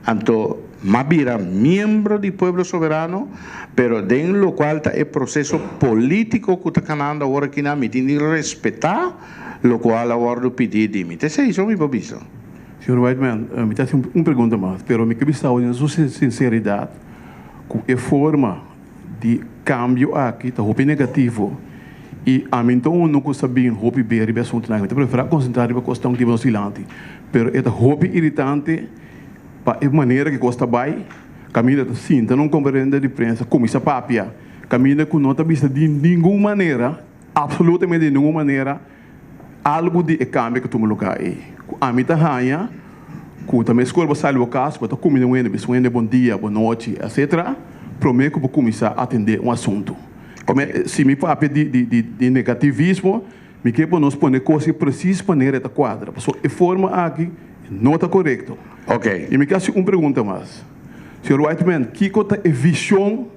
então Mabira miembro do Pueblo Soberano, pero dentro lo cual está el proceso político que está ganando ahora aquí me tiene que respetar, lo cual ahora pedir de mí. ¿Te eso mi babiso? Senhor Whiteman, me está haciendo uma pergunta mais, pero me queria saber na sua sinceridade, com a forma de cambio aqui está muito negativo e a mim então não custa bem roupa bem o assunto não, eu prefiro concentrar na questão de oscilante, pero é roupa irritante para a maneira que custa bem, caminha assim, então não compreende a diferença, como isso papia, caminha com não está vista de nenhuma maneira, absolutamente de nenhuma maneira, algo de cambio que tu me lugar aí, a mim está ranha, que também escolhe para sair do caso, para comer um bom dia, boa noite, etc. Prometo que vou começar a atender um assunto. Okay. Se me fala de negativismo, me quer para nós pôr coisas precisas para maneira da quadra. A forma aqui não está correto. Ok. E me quer uma pergunta mais. Sr. Whiteman, que é a visão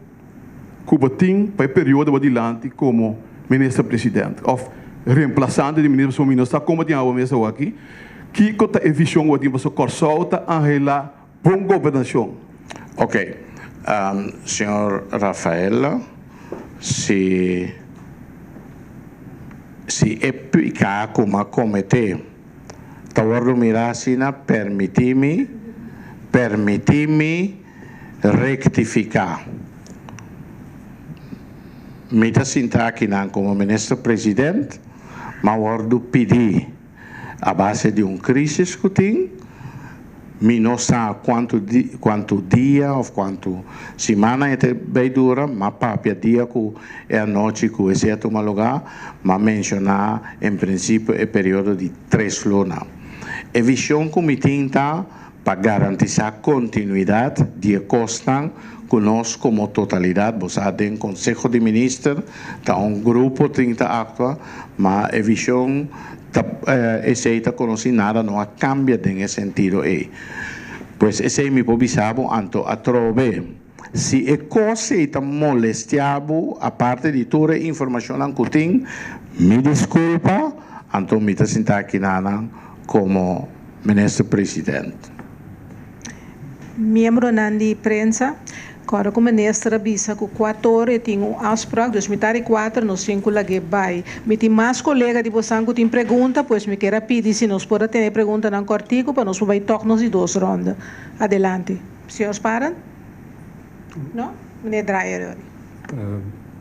que você tem para o período adiante como ministro-presidente? Ou reemplaçante de ministro-ministro, como tem a mesa aqui? Que é a visão que você tem para o corsolta a boa governação? Ok. Senhor Rafael, se si epica como comité, tawardo mirasina permitimi rectificar. Mita sinta kinan como minister-president, ma wardo pedi a base de crisis que tem, mi não sabe quanto dia ou quanto semana vai durar, mas papia dia que é a noite que é certo um lugar, mas mencionar em princípio é período de 3 lunas. A visão que me tinta para garantizar continuidade de costas conosco como totalidade, você tem Conselho de Ministros, tá grupo que atua, mas a visão essa conhece nada não cambia nesse sentido aí. Pois esse é meu obispo anto a trove. Se é coisa está molestiado a parte de toda a informação que tem, me desculpa, anto me sinta aqui como ministro-presidente. Membro de prensa, agora como ministra avisa que 4 horas tem afspraak, dus met 4 nós temos que vai. Me tem mais colega de vocês que tem pergunta, pois me quero pedir se nós podemos ter pergunta no cortico para nós vai tocar de 2 rondas. Adelante. Senhores param? Não? Meneer Draaier.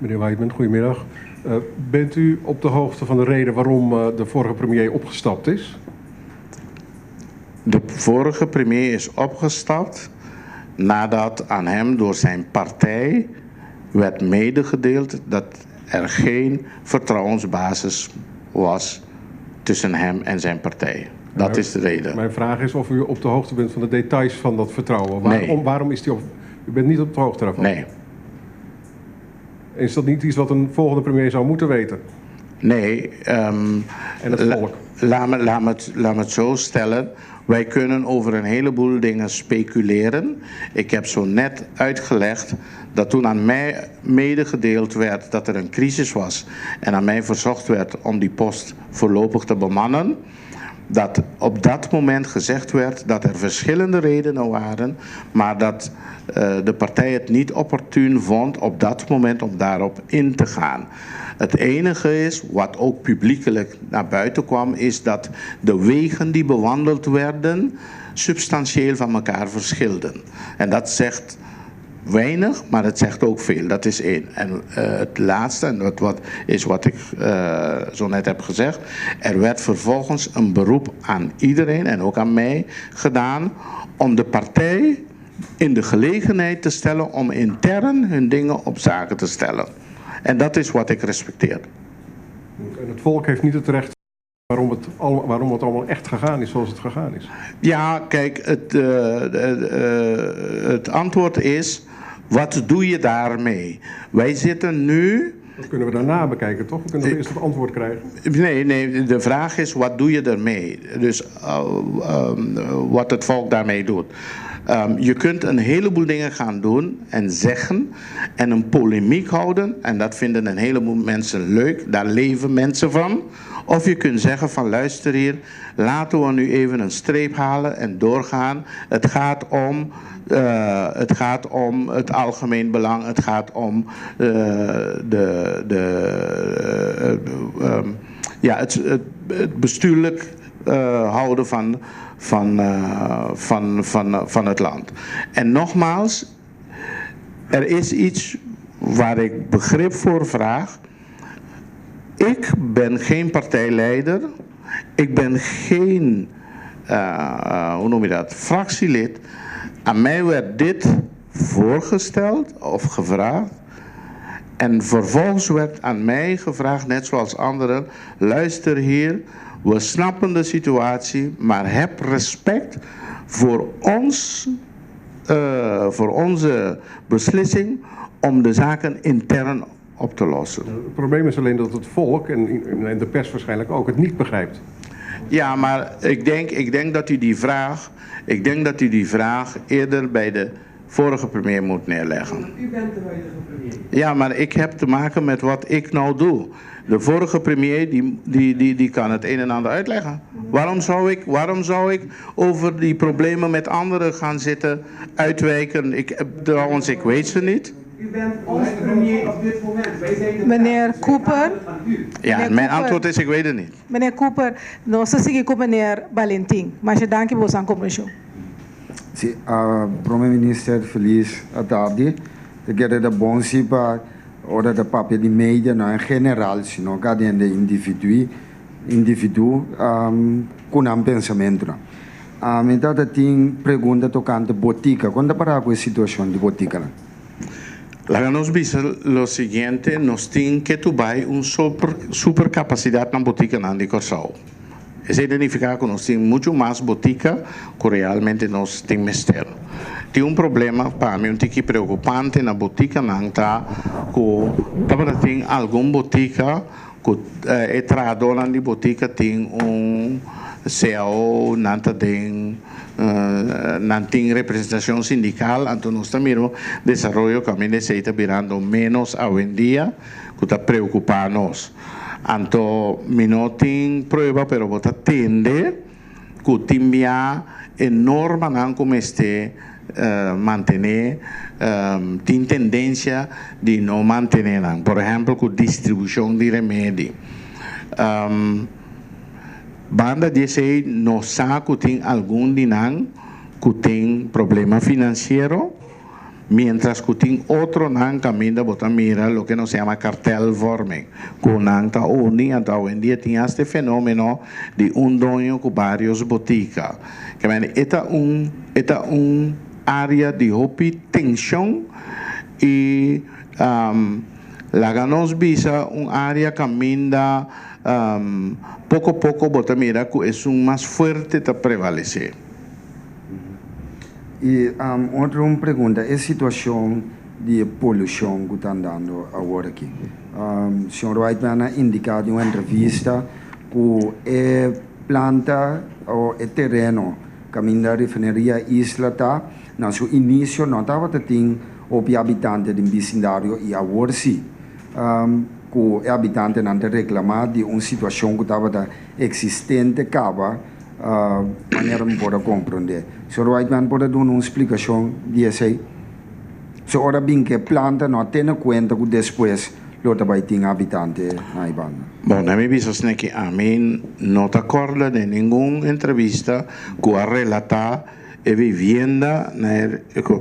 Meneer Weidman, goedemiddag. Bent u op de hoogte van de reden waarom de vorige premier opgestapt is? De vorige premier is opgestapt nadat aan hem door zijn partij werd medegedeeld dat er geen vertrouwensbasis was tussen hem en zijn partij. Dat is de reden. Mijn vraag is of u op de hoogte bent van de details van dat vertrouwen. Waarom is die op? U bent niet op de hoogte daarvan? Nee. Is dat niet iets wat een volgende premier zou moeten weten? Nee. En het volk? Laat me het zo stellen. Wij kunnen over een heleboel dingen speculeren. Ik heb zo net uitgelegd dat toen aan mij medegedeeld werd dat er een crisis was en aan mij verzocht werd om die post voorlopig te bemannen, dat op dat moment gezegd werd dat er verschillende redenen waren, maar dat de partij het niet opportun vond op dat moment om daarop in te gaan. Het enige is, wat ook publiekelijk naar buiten kwam, is dat de wegen die bewandeld werden substantieel van elkaar verschilden. En dat zegt weinig, maar het zegt ook veel. Dat is één. En het laatste, en wat ik zo net heb gezegd, er werd vervolgens een beroep aan iedereen en ook aan mij gedaan om de partij in de gelegenheid te stellen om intern hun dingen op zaken te stellen. En dat is wat ik respecteer. En het volk heeft niet het recht waarom het allemaal echt gegaan is zoals het gegaan is. Ja, kijk, het antwoord is, wat doe je daarmee? Wij zitten nu... Dat kunnen we daarna bekijken, toch? We kunnen eerst het antwoord krijgen. Nee, de vraag is, wat doe je ermee? Dus wat het volk daarmee doet. Je kunt een heleboel dingen gaan doen en zeggen en een polemiek houden. En dat vinden een heleboel mensen leuk. Daar leven mensen van. Of je kunt zeggen van luister hier, laten we nu even een streep halen en doorgaan. Het gaat om het algemeen belang. Het gaat om het bestuurlijk houden van het land. En nogmaals, er is iets waar ik begrip voor vraag. Ik ben geen partijleider. Ik ben geen, fractielid. Aan mij werd dit voorgesteld of gevraagd. En vervolgens werd aan mij gevraagd, net zoals anderen, luister hier, we snappen de situatie, maar heb respect voor onze beslissing om de zaken intern op te lossen. Het probleem is alleen dat het volk, en de pers waarschijnlijk ook, het niet begrijpt. Ja, maar ik denk dat u die vraag eerder bij de vorige premier moet neerleggen. U bent de huidige premier. Ja, maar ik heb te maken met wat ik nou doe. De vorige premier die kan het een en ander uitleggen. Waarom zou ik over die problemen met anderen gaan zitten uitwijken? Ik weet ze niet. U bent ons premier op dit moment. Wij zijn de Meneer pers, dus wij Cooper. vragen het van u. Ja, Meneer mijn Cooper. antwoord is, ik weet het niet. Meneer Cooper, nós seguimos com o meneer Valentim, mas eu danke você a compreensão. Sim, Primeiro-Ministro, feliz tarde. Eu quero dar bom sim para hora da papel de mídia, não em geral, sino cada indivíduo com um pensamento. Então, tem pergunta tocante botica. Quando parar com a situação de botica? La nos dice lo siguiente, nos tiene que tuvar un super capacidad en botica en Corsao. Es identificar que nos tiene mucho más botica que realmente nos tiene mister. Tiene un problema para mí un tiki preocupante en la botica nanta que tiene algún botica que el trabajador de botica tiene un CEO nanta não tem representação sindical, então nós também desarrollo que a mim está virando menos hoje em dia, que está preocupando nós. Então, não tem prova, mas você tende que tem enorme não como este manter, tem tendência de não manter. Por exemplo, com distribuição de remédio. Banda dice no sabe que tem algum dinam que tem problema financeiro, mientras que tem outro nan caminho botar mira lo que nos chama cartel vormen, que nan ta uni então hoje em dia tem este fenômeno de dono com vários boticas, que é área de hopi tensão e lá nos visa área caminho poco a poco bota mira que es un más fuerte te prevalece. E outra pergunta, é a situação de poluição que está andando agora aqui. O senhor Whiteman ha indicado em uma entrevista que é planta ou é terreno caminho da refineria Isla tá, no seu início não estava tendo o habitante do vecindário e agora sim. Que o habitante não reclamar de uma situação que estava existente, acaba, maneira não pode compreender. O senhor Whiteman pode dar uma explicação disso aí? Se ora bem que planta não tem conta que depois outra vai ter habitante na Ibana. Bom, na minha visão que a mim não te acorda de nenhuma entrevista que a relatar a vivienda,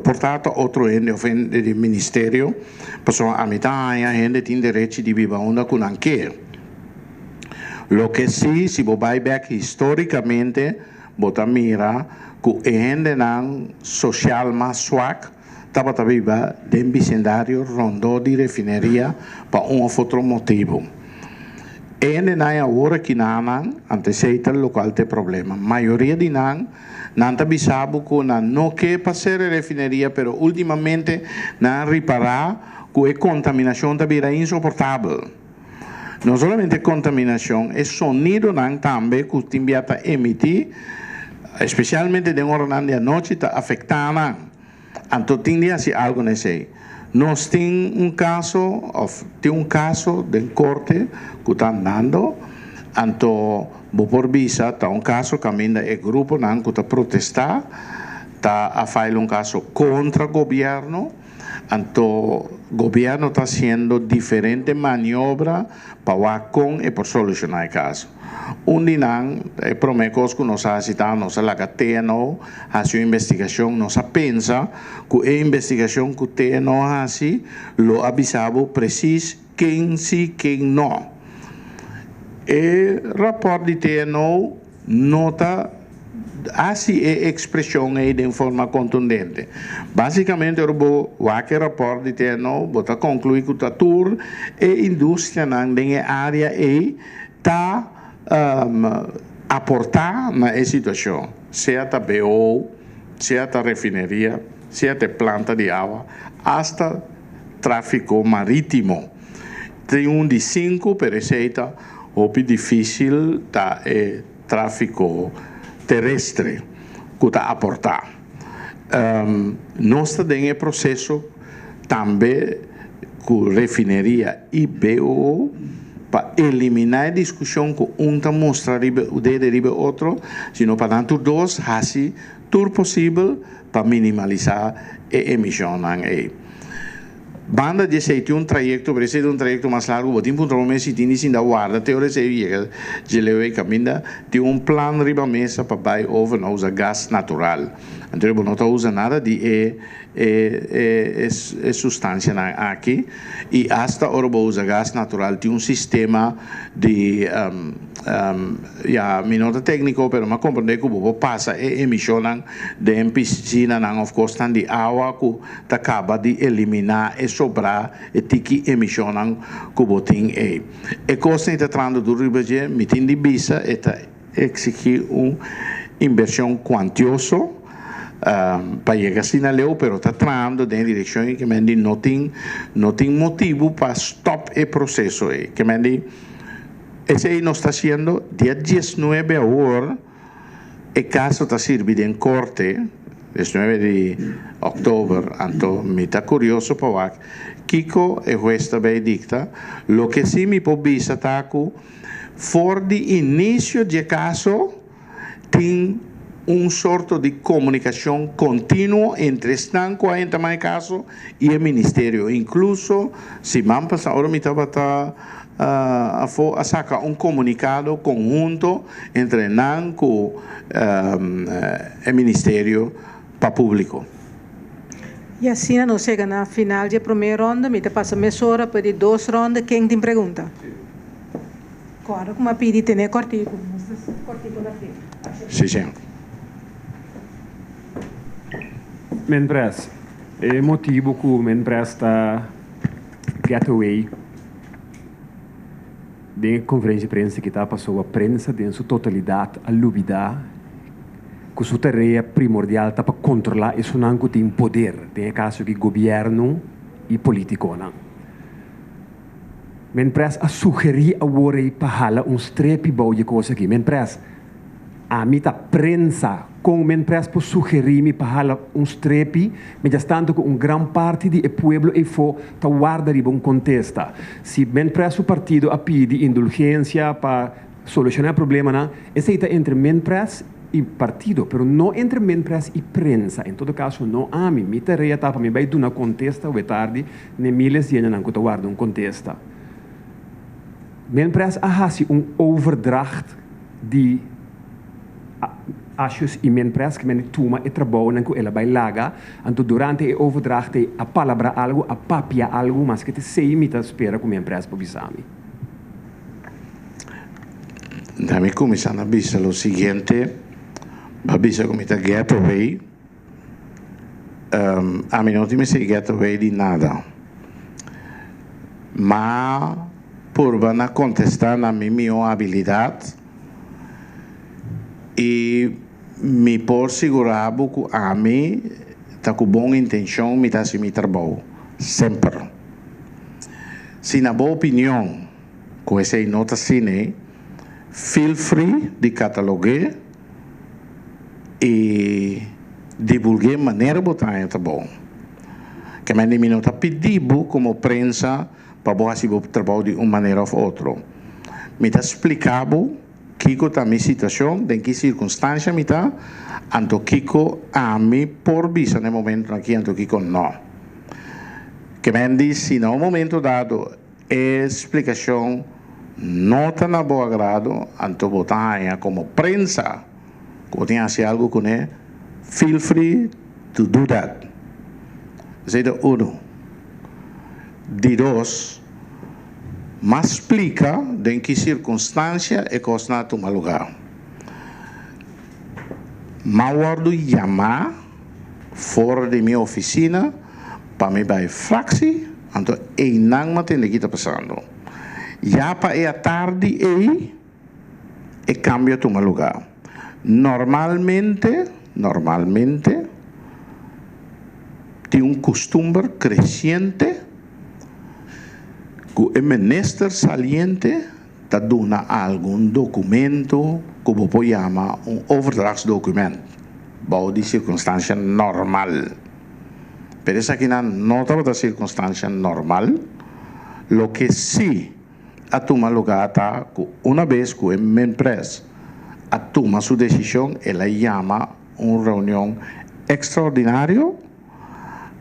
portanto, outro ente do Ministério, pessoa a metade, a gente tem direito de viver onde não quer. Lo que sim, se você vai back historicamente, você mira que a gente não social mais suave, estava a viver dentro do vecindário rondou de refineria para outro motivo. E não é agora que não anteceita o local de problema. A maioria de não avisava que não quer passar a refineria, mas ultimamente não reparar que a contaminação também é insuportável. Não somente a contaminação, é sonido também que o timbiata emite, especialmente de hora da noite, está afetando. Então, tem algo nesse. Nós temos um caso de corte que está andando, então, por visa, está um caso que ainda é grupo que está protestar, está a fazer caso contra o governo, então, o governo está fazendo diferentes maniobras para com e por solucionar o caso. Dinang, promecos que nos ha citado, nos ha la TNO, hace una investigación, nos pensa que la investigación que TNO hace, lo avisaba preciso quién sí, quién no. El rapport de TNO nota hace expresión de forma contundente. Básicamente, el rapport de TNO bota concluir que la tour e industria en la área está aportar na situação, seja a BO, seja a refineria, seja a planta de água, hasta tráfico marítimo. Tem de 5, por receita, o difícil tá tráfico terrestre que está aportar. Nós temos processo também com refineria e BO para eliminar a discussão que está mostrando o deriva outro, sino para tanto dois fazer tudo possível para minimizar a emissão. Banda de ser um trajecto, por ser um trajecto mais largo, botim punto momento se tinha sin da guarda, teoria se chega, de levar caminda, tem plan riba mesa para vai over não usa gás natural. Então não usa nada de substância aqui e hasta ora usa gás natural, tem sistema de mi nota técnico, pero ma compreende que o passa emissão de piscina, of course, de água que acaba de eliminar e sobrar e tiki emissão que o tem é. E costa está tratando do ribeiro, me tem de bisa e está exigir inversão quantiosa para chegar assim na lei, pero está tratando de direção que não tem motivo para stop o processo, que esse aí nós está sendo dia 19 horas, o caso está servindo em corte, 19 de outubro, então me está curioso para ver, Kiko e juez também dicta, lo que sim me pode dizer está que, for de início de caso, tem sorto de comunicação contínua entre o 40 mais caso e o Ministério. Incluso, se man passa, agora me estava a sacar comunicado conjunto entre NANCO e Ministério para público. E assim nós chegamos na final da primeira ronda, me passa meia hora para de 2 rondas, quem tem pergunta? Agora, como a pedi, tem cortico na frente. Sim, senhor. Menpres, o motivo que o Menpres está getaway da conferência de imprensa que está passou a prensa em sua totalidade, a lubida, que sua tarefa primordial está para controlar isso não que tem poder, tem caso que governo e político não. Menpres a sugerir a worry para strepe bom de coisa aqui, Menpres a mim tá prensa com Menpres por sugerir-me para strepe, mas tanto que grande parte do povo e for tá guarda de bom contesta. Se Menpres o partido a pedir indulgência para solucionar o problema, não, esse está entre Menpres e partido, mas não entre Menpres e prensa. Em todo caso, não há minha tarefa está para me vai dar uma contesta ou tarde, nem miles de anos não que tá guarda contesta. Menpres a overdracht de achos e Menpres que men toma e trabalho que ela vai laga, então durante a overdracht a palavra algo, a papia algo, mas que te sei me tá espera com Menpres para bisami. Dami começando a bisa o seguinte, a bisa como está getaway, a mim não tem se getaway de nada, mas por van contestar na minha habilidade e me por segurar que a mim está com boa intenção me está se me trabalho sempre. Se na boa opinião com essa nota cine, feel free de catalogar e divulgar maneira botar está bom. Que me não está pedindo como prensa para fazer o trabalho de uma maneira ou outra. Me está explicando Kiko está minha situação, em que circunstância me está, anto Kiko a mim por visa no momento aqui, anto Kiko não. Que me diz, se no momento dado, a explicação não está na boa agrado, anto botar como prensa, que tem assim algo com ele, feel free to do that. Esse é o 1. De 2, mas explica em que circunstância é que está tomando lugar. Mas chamar fora de minha oficina para me dar fraxi, então não me entende o que está passando. Já para a tarde e cambia tomar lugar. Normalmente tem costume crescente que o ministro saliente está dando algum documento que você pode chamar overdrachtsdocument, para de circunstância normal. Pero essa aqui não está da circunstância normal, lo que sim a tomar lugar está que uma vez que o Menpres a toma sua decisão, ela chama uma reunião extraordinária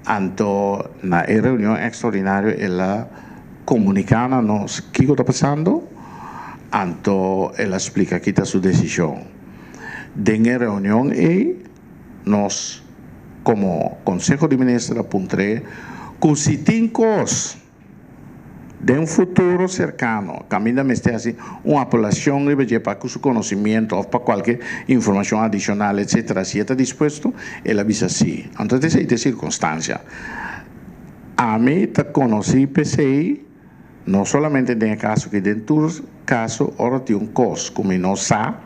Anto na reunião extraordinária ela comunicana nos que está passando, anto ela explica que está sua decisão. Dengue reunião e nós como Conselho de Ministros apontrei que se tem coisas de um futuro cercano, caminho me está assim, uma população que para que seu conhecimento ou para qualquer informação adicional, etc., se está disposto, ela avisa sim. Então, essa circunstância. A mim, conheci PCI, não somente em caso que dentro caso, ora tem um custo, como não sabe,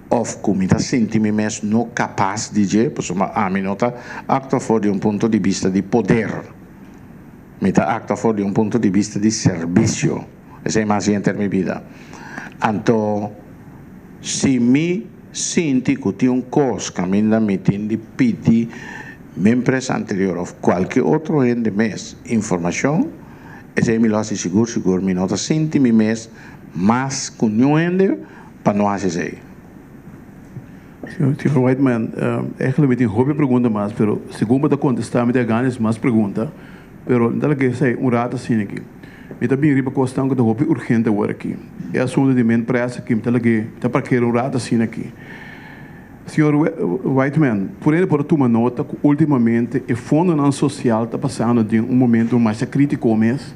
ou como está sentindo mesmo não capaz de dizer, porque a mim não está acto fora de um ponto de vista de poder. Me está acto fora de um ponto de vista de serviço. Essa é a mais em minha vida. Então, se me sinto que tem um custo, caminho me tem de pedir minha empresa anterior ou qualquer outro ente mês informação, esse é melhor se seguro, me nota sinto me mês mais conhecendo para não fazer isso. Senhor Whiteman, eigenlijk tem hobby pergunta mais, pero segundo da contestar me dá ganas mais pergunta, pero não que sei rato assim aqui. Me tá bem riba questão que da hobby urgente agora aqui. É assunto de minha empresa que me tá que tá para que rato assim aqui. Senhor Whiteman, por ele por tomar nota que ultimamente o fundo não social está passando de momento mais crítico mesmo.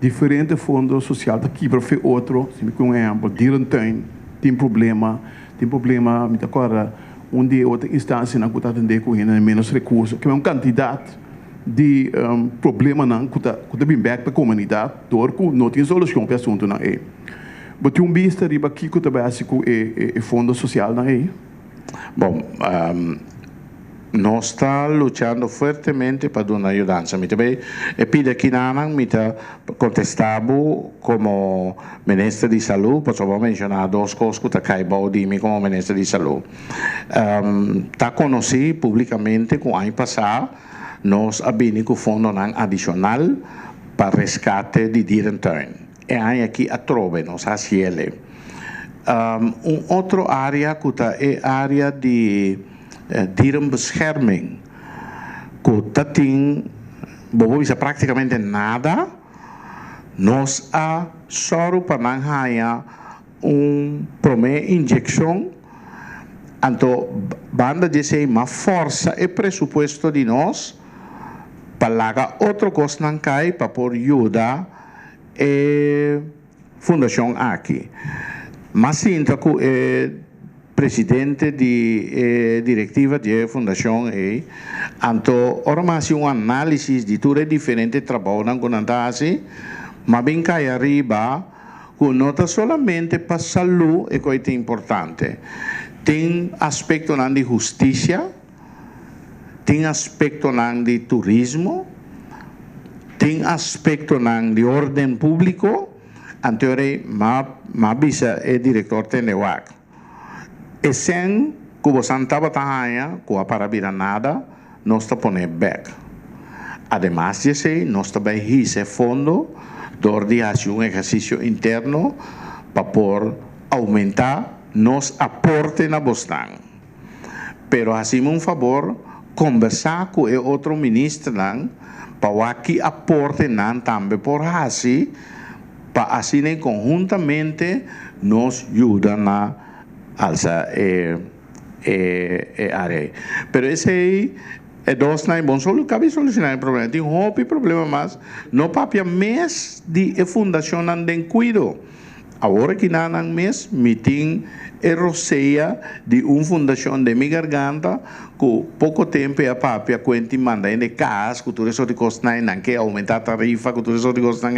Diferente fundo social está aqui para fazer outro, se me com exemplo, tem problema, me dá agora onde outra instância não está atender com menos recursos, que é uma quantidade de problema não que está bem back para a comunidade, dor que não tem solução para o assunto não é. Mas tem vista riba aqui que está básico é fundo social não é. Bom, nós estamos lutando fortemente para dar uma ajuda. E pide aqui me está contestado como ministro de saúde, posso mencionar duas coisas que está caído de mim como ministro de saúde. Está conhecido publicamente que o ano passado nós abrimos o fundo adicional para resgate de diretor. E aí aqui a trove, nós fazemos. Outra área que é a área de dierenbescherming, que tem praticamente nada, nós só para não primeira injeção, então banda de ser uma força e pressuposto de nós para lagar outra coisa não cai para por ajuda a fundação aqui. Mas sinto que presidente de diretiva de fundação então ora mais análise de tudo diferente trabalho não conanta mas bem cai arriba que não está solamente para saúde é coisa importante, tem aspecto de justiça, tem aspecto de turismo, tem aspecto de ordem público. Anteriormente, mabisa é diretor Tenewak. E sem que você não estava tanto, que para virar nada, nós está pondo back. Además de isso, nós também esse fundo de fazer um exercício interno para por aumentar nos aporte na Boston. Pero assim um favor, conversar com o outro ministro para que aporte também por assim, para assim conjuntamente nos ajudam a alçar a área. Pero esse é dois não é bom, só cabe solucionar o problema. Tem problema mas não papia mês de fundação não tem cuido. Agora que não mês meeting roceia de fundação de minha garganta que pouco tempo a papia quanti manda em casa que tudo isso de custa não quer aumentar a tarifa que tudo isso de custa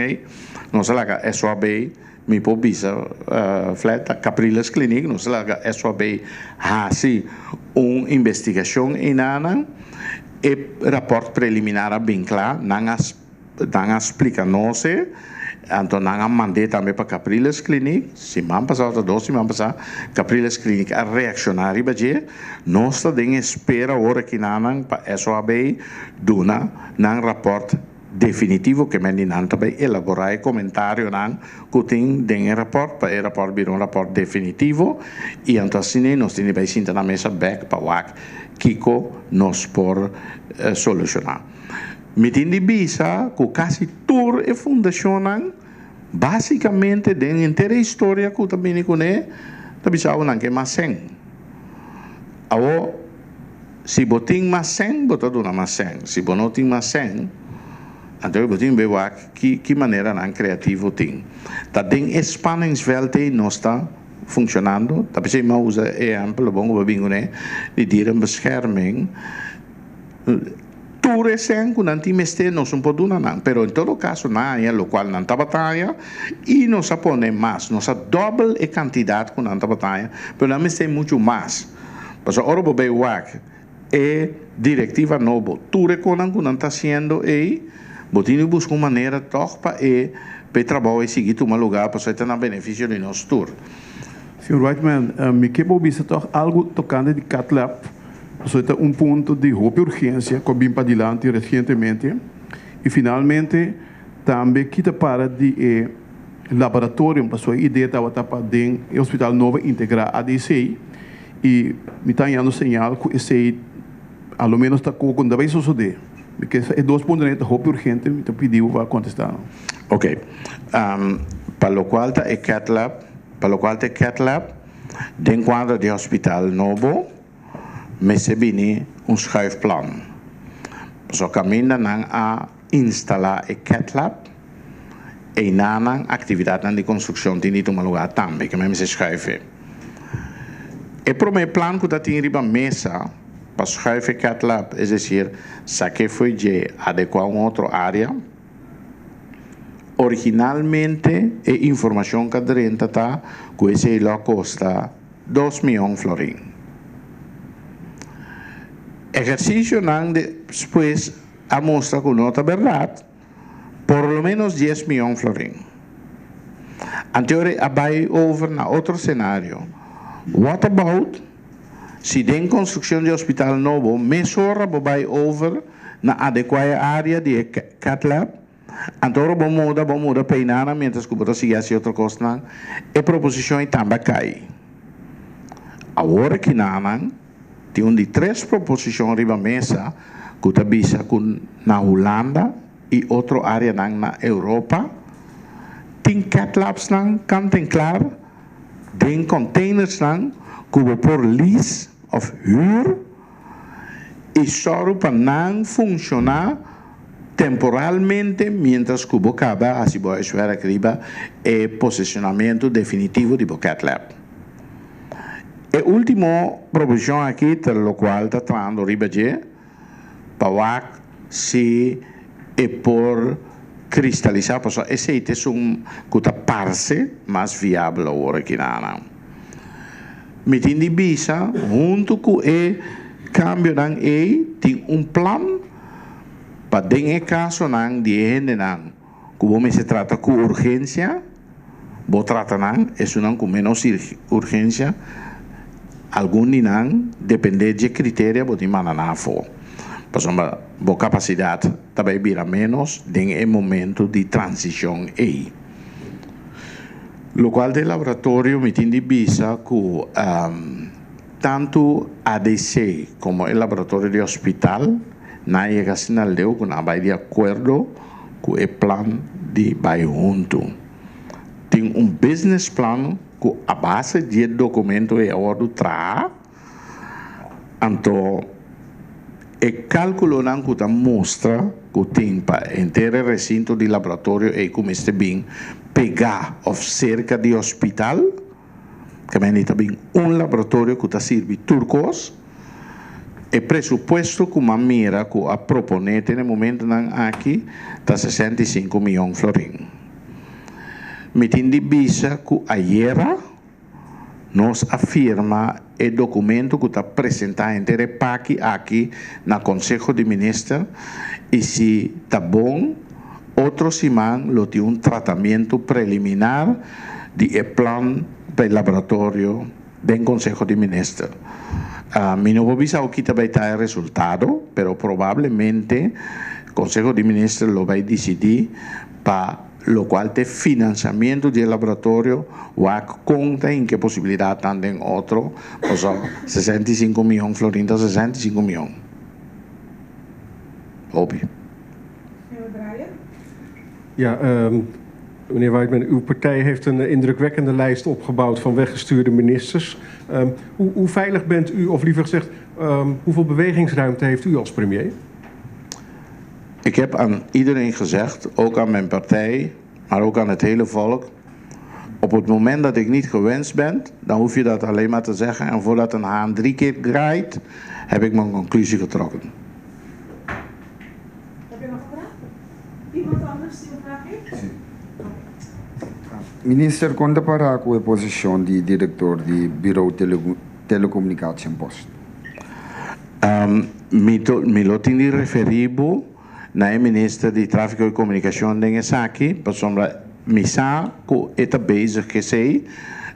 não sei lá é só bem me pobisa flat Capriles Clinic não sei lá é só bem assim investigação em nana e rapport preliminar bem claro não explica não sei. Então, nós mandei também para Capriles Clinic, semana passada, 2 semanas passadas, Capriles Clinic a reaccionar e bater. Nós estamos em espera agora que nós para SOAB duna nang rapport definitivo que men não também elaborar comentário não que tem den rapport para o rapport vir rapport definitivo e então assim nós temos vai sentar na mesa back para o Kiko nos por solucionar. Me tem de bisa que quase tour e fundacionam basicamente den inteira história que também conhe também sabe não que mais sem. Awo si boting mais sem botado na mais sem, se bonoting mais sem então, eu ver que maneira não criativo tem. Tá den spanningsveld não está funcionando. Tá pensei mas usa exemplo bom o bingo né de dieren bescherming. Tudo sem que não tem mestre não são pode não, pero em todo caso não é o qual não tá batalha e não se põe mais, não se doble a quantidade que não tá batalha, pero não mestre muito mais. Mas agora o bem é diretiva novo, tudo que não está sendo aí Botini busca uma maneira toch para trabalhar e seguir um lugar para ser na benefício de nosso tour. Senhor Whiteman, me quero ouvir toch algo tocante de CatLab. Isso é ponto de urgência que vim para adiante recentemente. E finalmente, também kita para de laboratório, para sua ideia estava para o Hospital Novo integrar ADC. E me está dando sinal que esse, ao menos, está com a vez suceder. Porque é 2 pontos urgente, me pediu para contestar. Ok. Para o qual é CatLab, dentro quadro de hospital novo, me se vini schuifplan. Zo caminda nang a instalar e CatLab e nang actividade de construção de nito lugar também, que me se schuife. E pro meu plan que tá tinha riba mesa para schuife CatLab, é dizer, saque foi de adequar outra área. Originalmente, a informação que dentro tá, que esse lá custa 2 milhões de florins. Exercício não depois a mostra com nota verdade, por lo menos 10 milhões de florins. Anterior, vai over na outro cenário. What about se tem construção de hospital novo, mesora vai over na adequada área de CatLab, então vamos mudar peinana, mientras que você siga assim outra coisa, não, e proposição também cai. Agora que não, tem de 3 proposições riba mesa, que está vista na Holanda e outra área na Europa, tem CatLabs não, cantem claro, tem containers não, que vão por lease of huur, e só para não funcionar temporalmente, mientras que você acaba, assim vai esperar que o posicionamento definitivo de CatLab. E última proposição aqui, pelo qual está tratando riba de, para se é por cristalizar, porque esse é uma parte mais viável agora aqui na me tem de bisa, junto com o cambio nan tem plano para dentro caso nan de gente nan, como se trata com urgência, vou tratar nan, isso nan com menos urgência, algum nan depende de critério vou te mandar na fo, por exemplo, a capacidade também vira menos em momento de transição aí. Lo qual del laboratorio mi tiene visa que tanto ADC como el laboratorio de hospital na llega sinal de que não vai de acordo com o plano de vai junto. Tem business plan que a base de documento é agora tra. Então, o cálculo não que mostra que tem para inteiro recinto de laboratório e como este bem pegar of cerca de hospital, que também tem laboratório que está servindo turcos, e presupuesto que uma mira que a propone no momento aqui está 65 milhões de florins. Me tem de visa que a IERA nos afirma o documento que está apresentado inteiro aqui na Conselho de Ministros e se está bom, outro semana lo tem tratamento preliminar de plano para o laboratório do Conselho de Ministros. Mi não vou avisar o que vai estar o resultado, pero provavelmente Consejo de Ministros lo vai decidir para lo qual tem financiamento do laboratório ou a conta em que possibilidade também outro, pois 65 milhões florinda, 65 milhões. Óbvio. Ja, meneer Weidman, uw partij heeft een indrukwekkende lijst opgebouwd van weggestuurde ministers. Hoe veilig bent u, of liever gezegd, hoeveel bewegingsruimte heeft u als premier? Ik heb aan iedereen gezegd, ook aan mijn partij, maar ook aan het hele volk, op het moment dat ik niet gewenst ben, dan hoef je dat alleen maar te zeggen. En voordat een haan 3 keer draait, heb ik mijn conclusie getrokken. Heb je nog een vraag? Iemand anders die een vraag heeft? Minister, quando para com a posição de diretor de Bureau Telecomunicação Post? Me lo tinha referido na minister de Tráfego e Comunicação de Ngesaki, para sombra misa que está bezig que sei,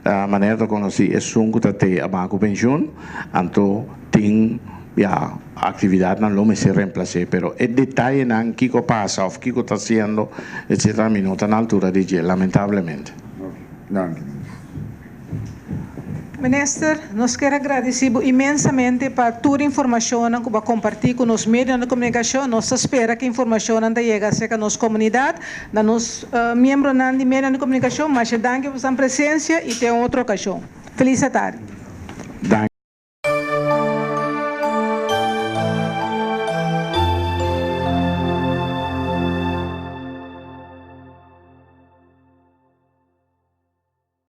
a maneira de conhecer é sungo tate a banco pensión, então tem a atividade não me se reemplacer, pero el detalhe não Kiko passa ou Kiko está haciendo, etc. Me não está na altura de dizer, lamentavelmente. Danke. Minister, nós queremos agradecer imensamente por toda a informação que vai compartilhar com os meios de comunicação. Nós esperamos que a informação chegue a nossa comunidade, a nos membros de meios de comunicação, mas danke por sua presença e até outra ocasião. Feliz tarde.